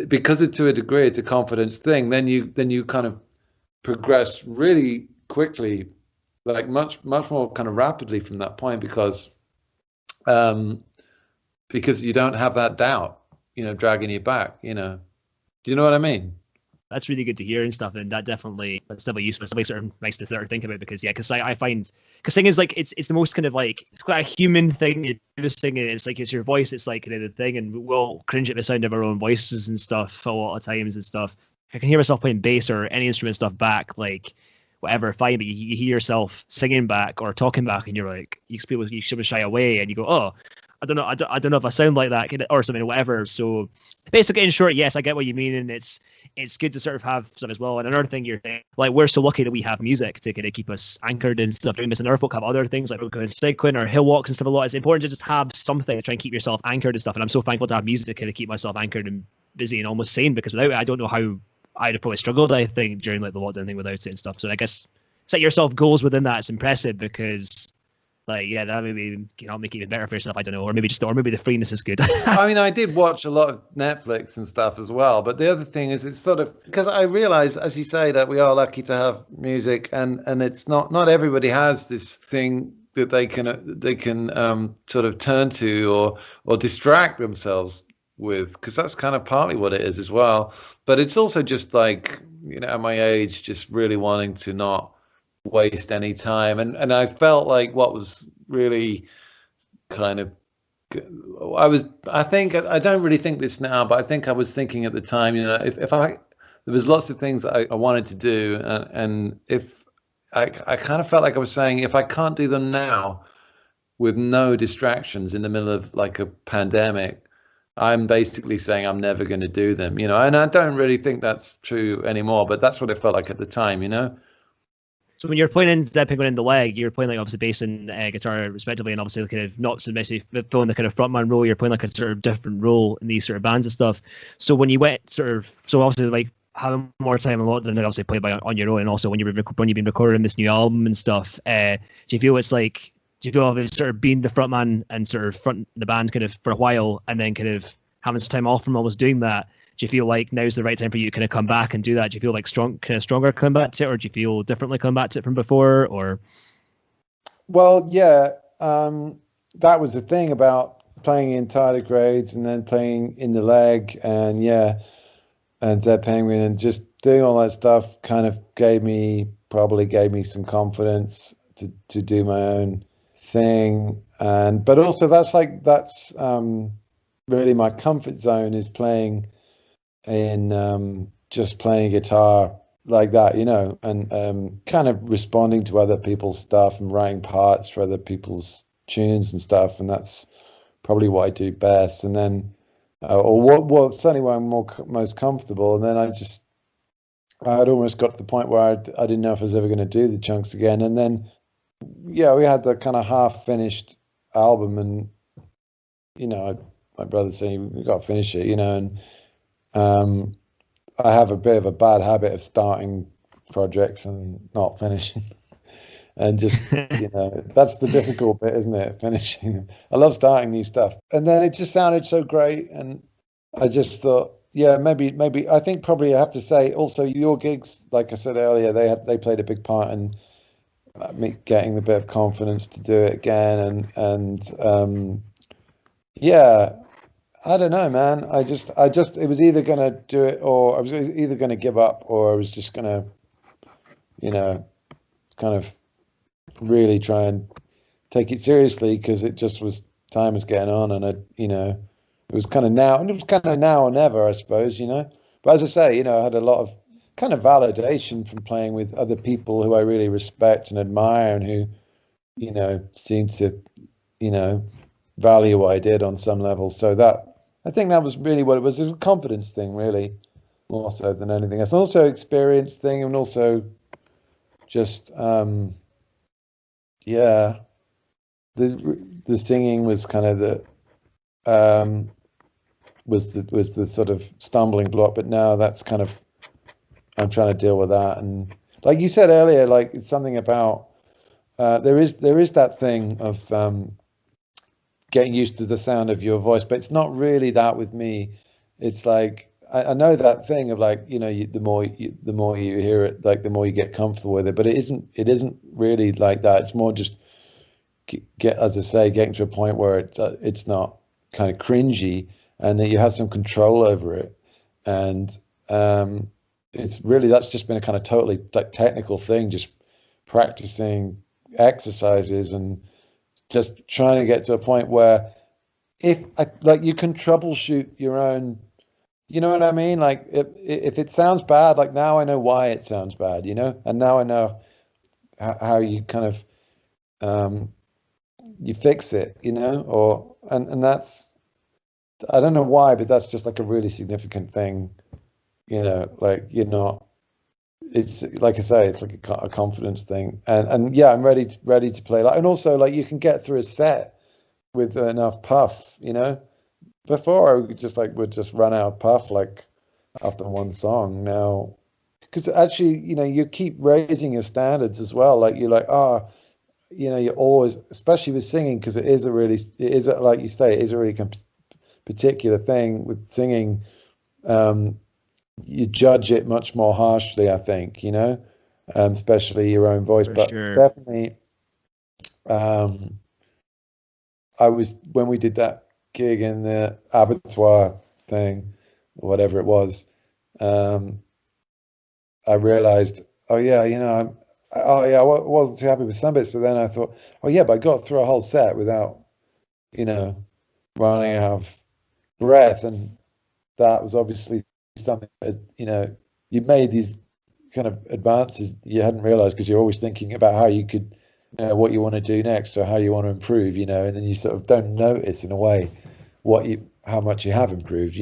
because to a degree it's a confidence thing. Then you kind of progress really quickly, like much more kind of rapidly from that point, because you don't have that doubt, dragging you back. Do you know what I mean? That's really good to hear and stuff, and that's definitely useful. It's sort of nice to sort of think about, because I find, because singing is like, it's the most kind of like, it's quite a human thing. You do singing, it's like, it's your voice, it's like kind of the thing, and we'll cringe at the sound of our own voices and stuff a lot of times and stuff. I can hear myself playing bass or any instrument stuff back, like whatever, fine, but you hear yourself singing back or talking back, and you're like, you should shy away, and you go, oh, I don't know if I sound like that, or something, whatever. So basically, in short, yes, I get what you mean, and it's good to sort of have stuff as well. And another thing you're saying, like, we're so lucky that we have music to kind of keep us anchored and stuff doing this, and other folk have other things like going cycling or hill walks and stuff a lot. It's important to just have something to try and keep yourself anchored and stuff. And I'm so thankful to have music to kind of keep myself anchored and busy and almost sane, because without it, I don't know how I'd have probably struggled, I think, during like the lockdown thing without it and stuff. So I guess set yourself goals within that. It's impressive, because like, yeah, that maybe can help make it even better for yourself. I don't know, or maybe the freeness is good. I mean, I did watch a lot of Netflix and stuff as well, but the other thing is, it's sort of, because I realize, as you say, that we are lucky to have music, and it's not everybody has this thing that they can sort of turn to or distract themselves with, because that's kind of partly what it is as well. But it's also just like, at my age, just really wanting to not waste any time, and I felt like what was really kind of, I think I don't really think this now, but I think I was thinking at the time, if there was lots of things that I wanted to do, and if I kind of felt like I was saying, if I can't do them now with no distractions in the middle of like a pandemic, I'm basically saying I'm never going to do them, and I don't really think that's true anymore, but that's what it felt like at the time, So when you're playing in Zed Penguin and The Leg, you're playing like obviously bass and guitar respectively, and obviously kind of not so messy filling the kind of frontman role. You're playing like a sort of different role in these sort of bands and stuff. So when you went so obviously like having more time a lot than obviously play on your own, and also when you've been recording this new album and stuff, do you feel it's sort of being the frontman and sort of front the band kind of for a while, and then kind of having some time off from almost doing that? Do you feel like now's the right time for you to kind of come back and do that? Do you feel like stronger coming back to it, or do you feel differently coming back to it from before? Or, well, yeah, that was the thing about playing in Tardigrades and then playing in The Leg, and Zed Penguin, and just doing all that stuff kind of gave me some confidence to do my own thing, but also that's really my comfort zone, is playing in just playing guitar like that, and kind of responding to other people's stuff and writing parts for other people's tunes and stuff, and that's probably what I do best. And then certainly where I'm most comfortable. And then I'd almost got to the point where I didn't know if I was ever going to do the chunks again. And then we had the kind of half finished album, and my brother saying, we got to finish it, and I have a bit of a bad habit of starting projects and not finishing. And just, that's the difficult bit, isn't it? Finishing them. I love starting new stuff. And then it just sounded so great. And I just thought, maybe I think probably I have to say also your gigs, like I said earlier, they played a big part in me getting the bit of confidence to do it again, and yeah, I don't know, man. I just it was either gonna do it or I was either gonna give up or I was just gonna, kind of really try and take it seriously because it just was time was getting on, and it was kind of now, and it was kind of now or never, I suppose, But as I say, I had a lot of kind of validation from playing with other people who I really respect and admire, and who, seem to, value what I did on some level. So I think that was really what it was. It was a confidence thing, really, more so than anything else. Also, experience thing, and also just, the singing was kind of was the sort of stumbling block. But now that's kind of, I'm trying to deal with that. And like you said earlier, like it's something about there is that thing of getting used to the sound of your voice, but it's not really that with me. It's like I know that thing of like, the more you hear it, like the more you get comfortable with it. But it isn't really like that. It's more just getting to a point where it's not kind of cringy, and that you have some control over it. And it's really, that's just been a kind of totally technical thing, just practicing exercises and just trying to get to a point where you can troubleshoot your own, you know what I mean? Like if it sounds bad, like now I know why it sounds bad, and now I know how you kind of, you fix it, and that's, I don't know why, but that's just like a really significant thing, like it's like I say, it's like a confidence thing, and yeah, I'm ready to play. Like, and also like you can get through a set with enough puff, Before I would just run out of puff like after one song. Now, because actually, you keep raising your standards as well. Like you're like, you're always, especially with singing, because it is like you say, it is a really particular thing with singing. You judge it much more harshly, I think, especially your own voice. For but sure. Definitely, when we did that gig in the abattoir thing, or whatever it was, I realized, I wasn't too happy with some bits, but then I thought, but I got through a whole set without, running out of breath, and that was obviously something that, you made these kind of advances you hadn't realized, because you're always thinking about how you could, what you want to do next, or how you want to improve, and then you sort of don't notice in a way how much you have improved,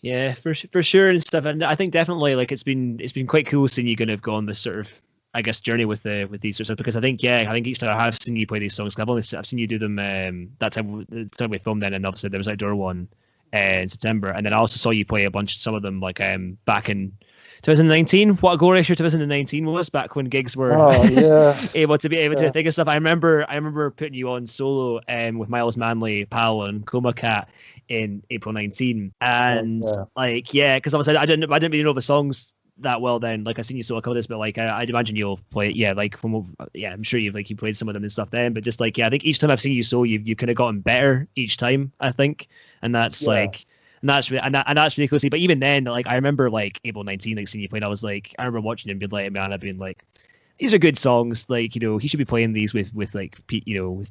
Yeah, for sure and stuff. And I think definitely like it's been quite cool seeing you kind of go on this sort of, I guess, journey with these sorts of, because I think each time I have seen you play these songs, I've seen you do them that time we filmed then, and obviously there was Outdoor one in September, and then I also saw you play some of them like back in 2019. What a goal ratio 2019 was, back when gigs were able to think of stuff. I remember putting you on solo with Miles Manley, Pal, and Coma Cat in April 19, and because obviously I didn't really know the songs that well then. Like I seen you solo cover this, but like I'd imagine you'll play it. I'm sure you played some of them and stuff then. But just I think each time I've seen you solo, you kind of gotten better each time, I think, and that's and that's really cool to see. But even then, like I remember like April 19, like seeing you play, and I was like, I remember watching him, being like, man, I've been like, these are good songs. Like he should be playing these with like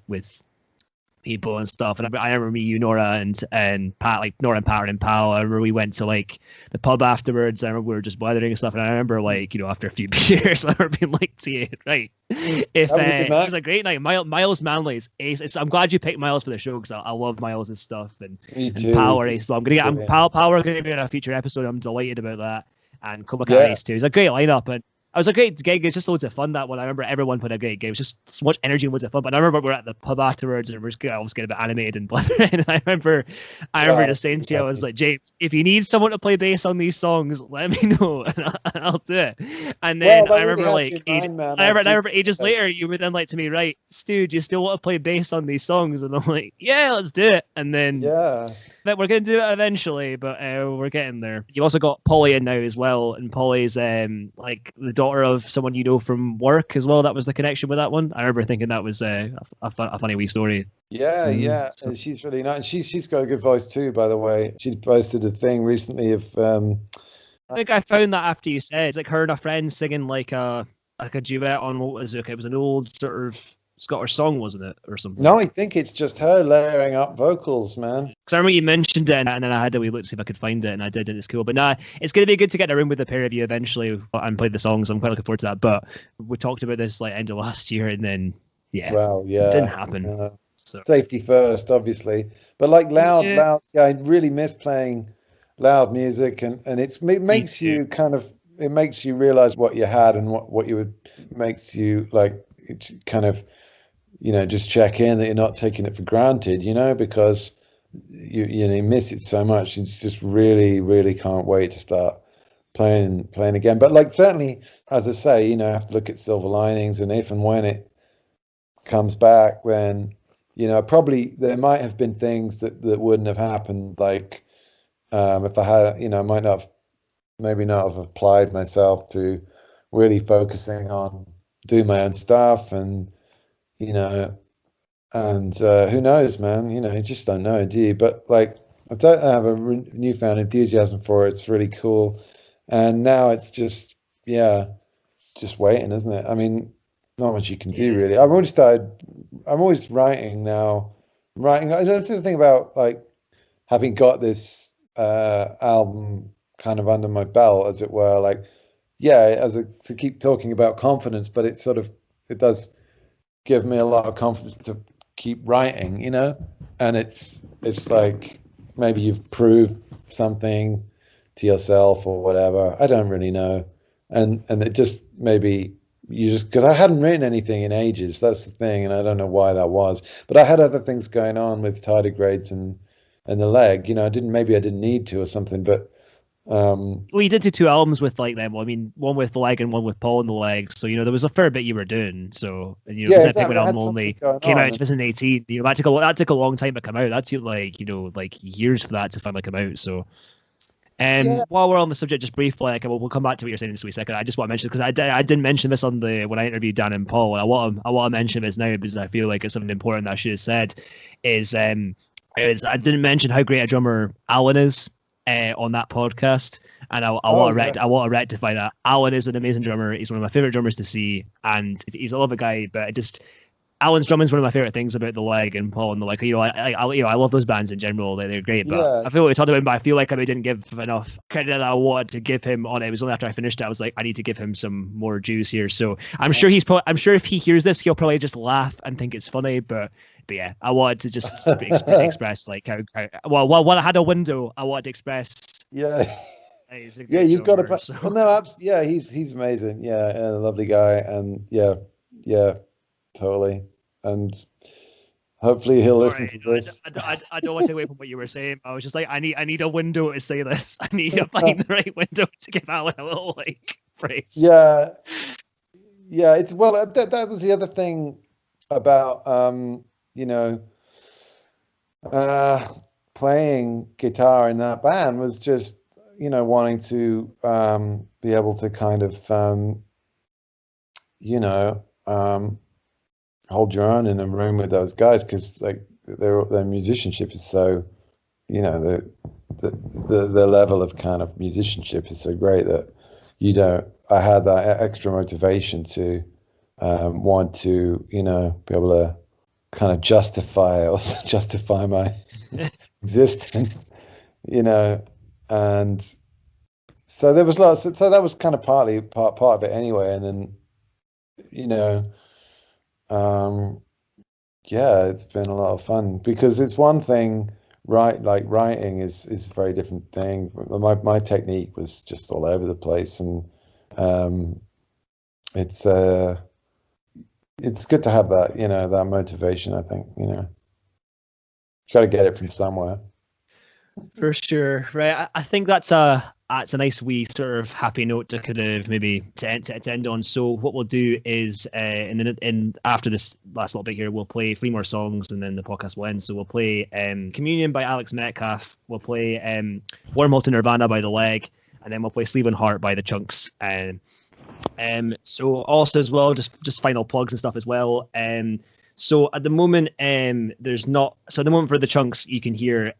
with people and stuff. And I remember me, you, Nora, and Pat, like Nora and Pat and Pal. I remember we went to like the pub afterwards. I remember we were just blathering and stuff. And I remember like after a few beers, I remember being like, to you, right? It was a great night. Miles Manley is ace. I'm glad you picked Miles for the show, because I love Miles' stuff, and Pal are ace. So Pal are going to be in a future episode. I'm delighted about that. And Coma Cat ace too. It's a great lineup, and it was a great gig. It's just loads of fun, that one. I remember everyone put a great gig. It was just so much energy and loads of fun. But I remember we were at the pub afterwards, and I was getting a bit animated and blathering. And I remember just saying to you, I was like, James, if you need someone to play bass on these songs, let me know, and I'll do it. And then I remember ages later, you were then like to me, right, Stu, do you still want to play bass on these songs? And I'm like, yeah, let's do it. And then But we're going to do it eventually, but we're getting there. You also got Polly in now as well, and Polly's like the daughter of someone you know from work as well. That was the connection with that one. I remember thinking that was a funny wee story. Yeah. So- And she's really nice. She's got a good voice too, by the way. She posted a thing recently of I think I found that after you said it's like her and a friend singing like a duet on what was it? Okay, it was an old sort of Scottish song, wasn't it, or something? No, I think it's just her layering up vocals, man. Because I remember you mentioned it, and then I had a wee look to see if I could find it, and I did, and it's cool. But nah, it's going to be good to get in a room with the pair of you eventually and play the songs. I'm quite looking forward to that. But we talked about this like end of last year, and then Well, yeah, it didn't happen. So Safety first, obviously. But like loud, yeah, I really miss playing loud music, and it makes you kind of, it makes you realize what you had and what you would, makes you like, it's kind of, you know, just check in that you're not taking it for granted, you know, because you miss it so much. You just really, really can't wait to start playing again. But like, certainly, as I say, you know, I have to look at silver linings, and if and when it comes back, then, you know, probably there might have been things that wouldn't have happened. Like, if I had, you know, I might not have applied myself to really focusing on doing my own stuff, and, you know, and who knows, man, you know, you just don't know, do you? But like, I don't have a newfound enthusiasm for it. It's really cool. And now it's just, yeah, just waiting, isn't it? I mean, not much you can do, really. I'm always writing now. That's the thing about like having got this album kind of under my belt, as it were. Like, yeah, to keep talking about confidence, but it does give me a lot of confidence to keep writing, you know. And it's like maybe you've proved something to yourself or whatever. I don't really know. And it just, maybe you just, because I hadn't written anything in ages, that's the thing, and I don't know why that was. But I had other things going on with Tardigrades and The Leg, you know. I didn't need to or something, but well, you did do 2 albums with like them. Well, I mean, one with The Leg and one with Paul and The Leg. So, you know, there was a fair bit you were doing. So, and, you know, Zed Penguin album only came out in 2018. You know, that took a long time to come out. That's like, you know, like years for that to finally come out. So, while we're on the subject, just briefly, like, we'll come back to what you're saying in just a wee second. I just want to mention, because I didn't mention this on when I interviewed Dan and Paul, and I want to mention this now because I feel like it's something important that I should have said. I didn't mention how great a drummer Alan is on that podcast, and I want to rectify that. Alan is an amazing drummer. He's one of my favorite drummers to see, and he's a lovely guy. But Alan's drumming is one of my favorite things about The Leg and Paul and The Leg. You know, I love those bands in general. They're great. But I feel like we talked about him, but I feel like I didn't give enough credit that I wanted to give him on it. It was only after I finished it I was like, I need to give him some more juice here. So I'm sure if he hears this, he'll probably just laugh and think it's funny. But yeah, I wanted to just express like how when I had a window, I wanted to express. Yeah. You've got to. So. Well, no, yeah, he's amazing. Yeah, and a lovely guy, and yeah, totally. And hopefully he'll listen to this. I don't want to take away from what you were saying. I was just like, I need a window to say this. I need to find the right window to give Alan a little like phrase. Yeah. It's that was the other thing about you know, playing guitar in that band was just, you know, wanting to be able to kind of you know, hold your own in a room with those guys, because like their musicianship is so, you know, the level of kind of musicianship is so great that I had that extra motivation to want to, you know, be able to kind of justify my existence, you know. And so there was lots, so that was kind of part of it anyway. And then, you know, yeah, it's been a lot of fun, because it's one thing, right? Like writing is a very different thing. My technique was just all over the place, and it's good to have that, you know, that motivation. I think, you know, got to get it from somewhere. For sure, right? I think that's a it's a nice wee sort of happy note to kind of maybe to end on. So what we'll do is, in after this last little bit here, we'll play 3 more songs and then the podcast will end. So we'll play Communion by Alex Metcalfe. We'll play Wormhole to Nirvana by The Leg, and then we'll play Sleeping Heart by The Chunks. So also as well, just final plugs and stuff as well. So at the moment, there's not. So at the moment for The Chunks, you can hear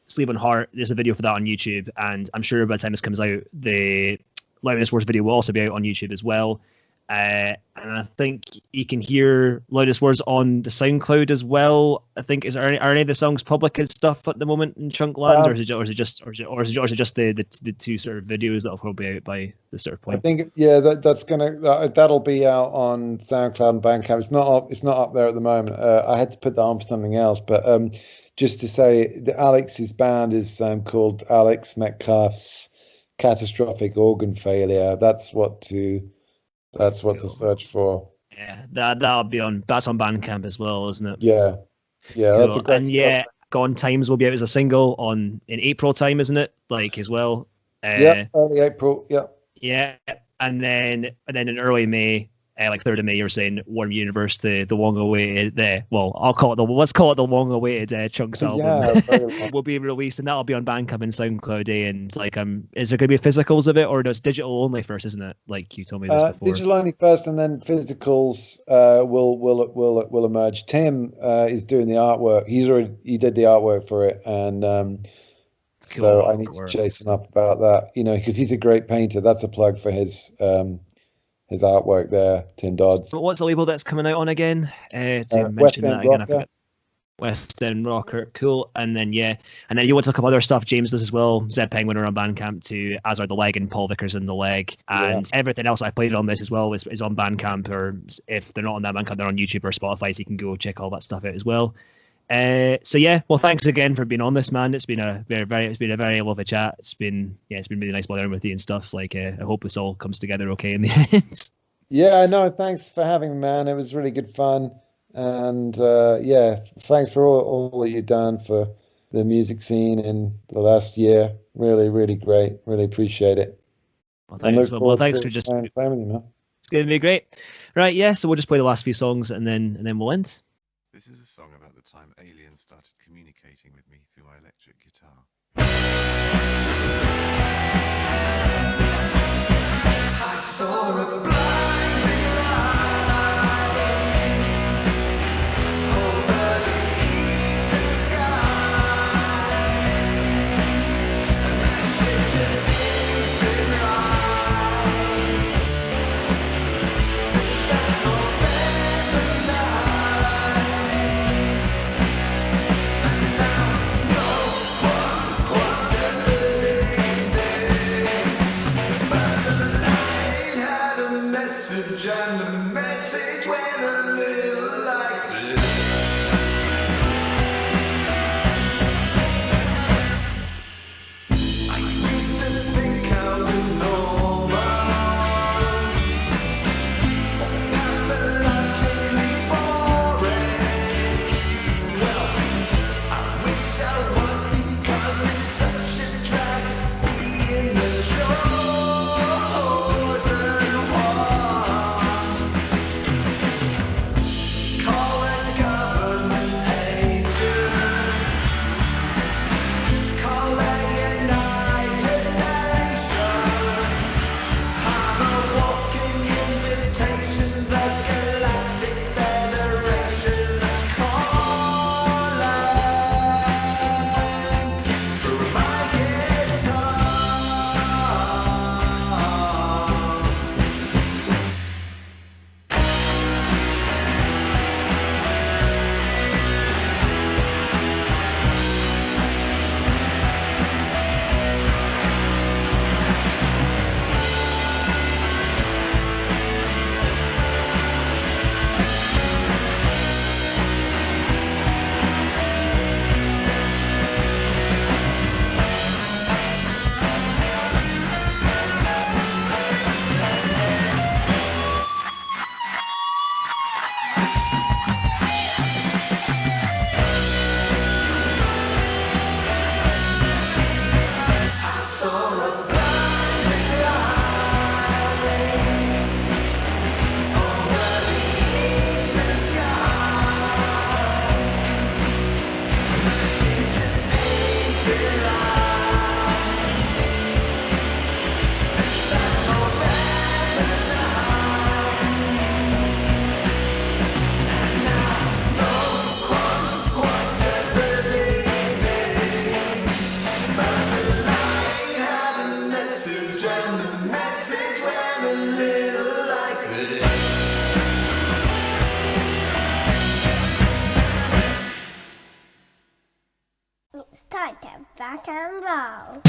Sleeping Heart. There's a video for that on YouTube, and I'm sure by the time this comes out, the Loudest Words video will also be out on YouTube as well. And I think you can hear Loudest Words on the SoundCloud as well. I think are any of the songs public and stuff at the moment in Chunkland, or is it just the 2 sort of videos that'll probably be out by the sort of point? I think that'll be out on SoundCloud and Bandcamp. It's not up there at the moment. I had to put that on for something else, but just to say that Alex's band is called Alex Metcalfe's Catastrophic Organ Failure. That's what to search for. Yeah, that's on Bandcamp as well, isn't it? Yeah, cool. That's a great. And Gone Times will be out as a single in April time, isn't it? Like as well. Early April. Yeah. Yeah, and then in early May, like 3rd of May, you're saying Warm Universe, the long-awaited, let's call it the long-awaited Chunks album, will be released, and that'll be on Bandcamp and SoundCloud. And like, is there going to be physicals of it, or it's digital only first, isn't it? Like you told me this before. Digital only first, and then physicals will emerge. Tim is doing the artwork. He did the artwork for it, and cool. So I need to chase him up about that. Because he's a great painter. That's a plug for his artwork there, Tim Dodds. So what's the label that's coming out on again? To West mention End that again, Rocker. I forget. West End Rocker, cool. And then you want to talk about other stuff. James does as well. Zed Penguin are on Bandcamp too, as are The Leg and Paul Vickers and The Leg, and everything else I played on this as well is on Bandcamp, or if they're not on that Bandcamp, they're on YouTube or Spotify, so you can go check all that stuff out as well. Well, thanks again for being on this, man. It's been a very lovely chat. It's been really nice blathering with you and stuff. Like, I hope this all comes together okay in the end. Yeah, no, thanks for having me, man. It was really good fun, and thanks for all that you've done for the music scene in the last year. Really, really great. Really appreciate it. Well, thanks for just playing with you, man. It's going to be great. Right, yeah. So we'll just play the last few songs and then we'll end. This is a song about the time aliens started communicating with me through my electric guitar. I saw a blinding light over the eastern sky, and that shit just ain't been right since that November night. And now no one wants to believe it, but the light had a message, and the message went a little like this. I used to think I was normal, pathologically boring. Well, I wish I was, because it's such a drag being the chosen one. Calling God rock and roll.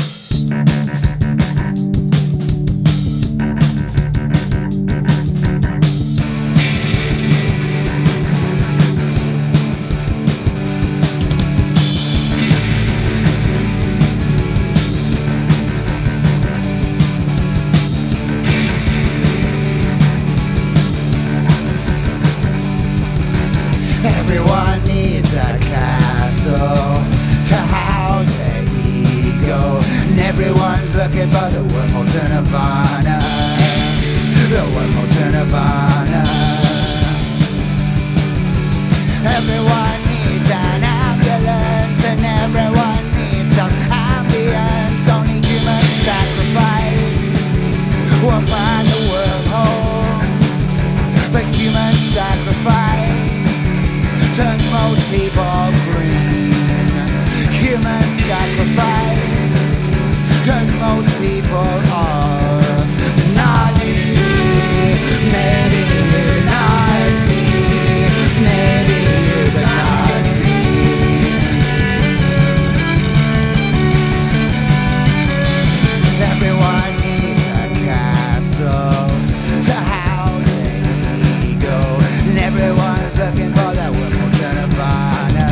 Everyone needs a castle to house their ego, and everyone's looking for the wormhole to Nirvana, the wormhole to Nirvana. Everyone needs an ambulance, and everyone needs some ambience. Only human sacrifice will find the wormhole, but human sacrifice turns most people green. Human sacrifice turns most people off. Not me, maybe you, not me, maybe you, but not me. Everyone needs a castle to house their ego, and everyone's looking for that wormhole to Nirvana,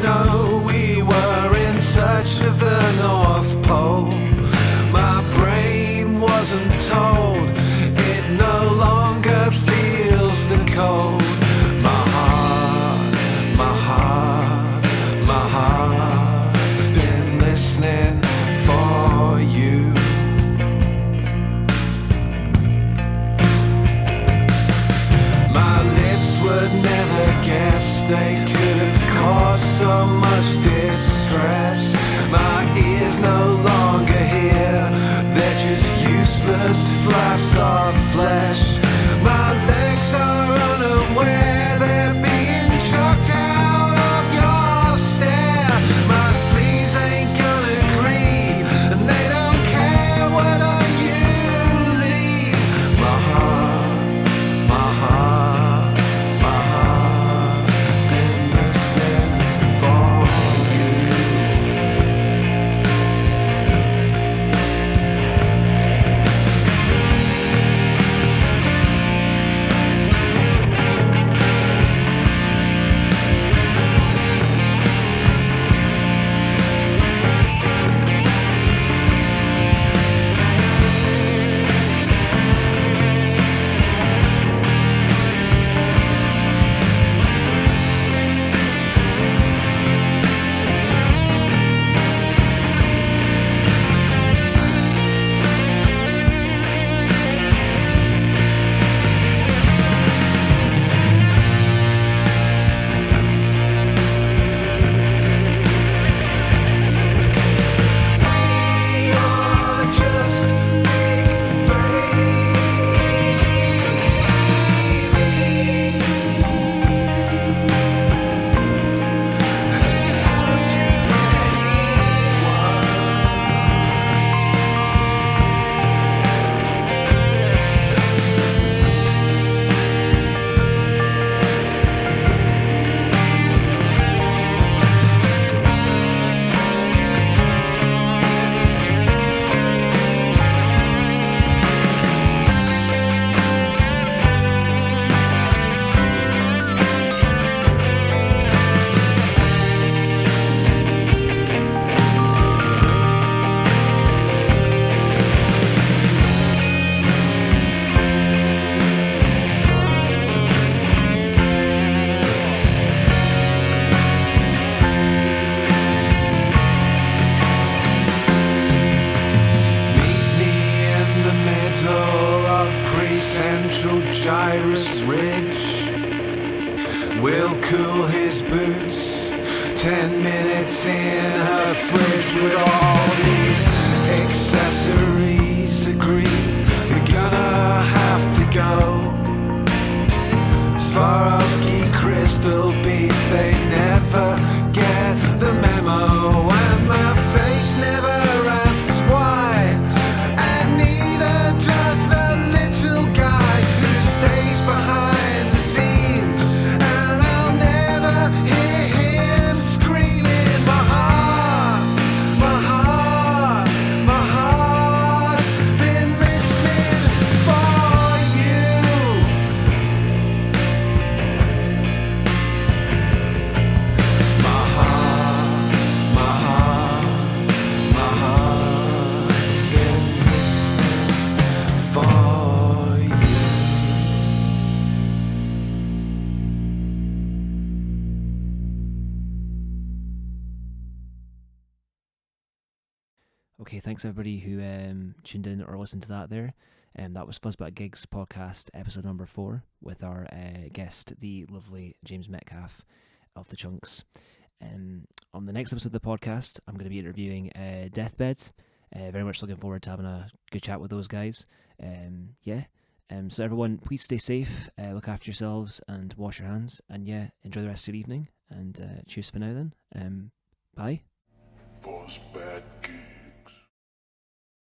know we were in search of the North Pole. My brain wasn't told, it no longer feels the cold. My heart, my heart, my heart's been listening for you. My lips would never guess they could have caused so much distress. My ears no longer hear, they're just useless flaps of flesh. My legs are unaware, they're being chucked out of your stare. My sleeves ain't gonna grieve, and they don't care whether you leave. My heart, my heart, my heart's been listening for you. We are just big Meet me in the middle of pre-central Gyrus Ridge. We'll cool his boots 10 minutes in her fridge. With all these accessories agree, we're gonna have to go. Swarovski crystal beads, they never get the memo. And my face never asks why, and neither does the little guy who stays behind the scenes. And I'll never hear him screaming. My heart, my heart, my heart's been listening for you. My heart, my heart, my heart's been listening for you. Okay, thanks everybody who tuned in or listened to that there. That was Fuzz Bat Gigs Podcast, episode number 4, with our guest, the lovely James Metcalfe of The Chunks. On the next episode of the podcast, I'm going to be interviewing Deathbed. Very much looking forward to having a good chat with those guys. So everyone, please stay safe, look after yourselves, and wash your hands. And enjoy the rest of your evening. And cheers for now then. Bye. Fuzz Bat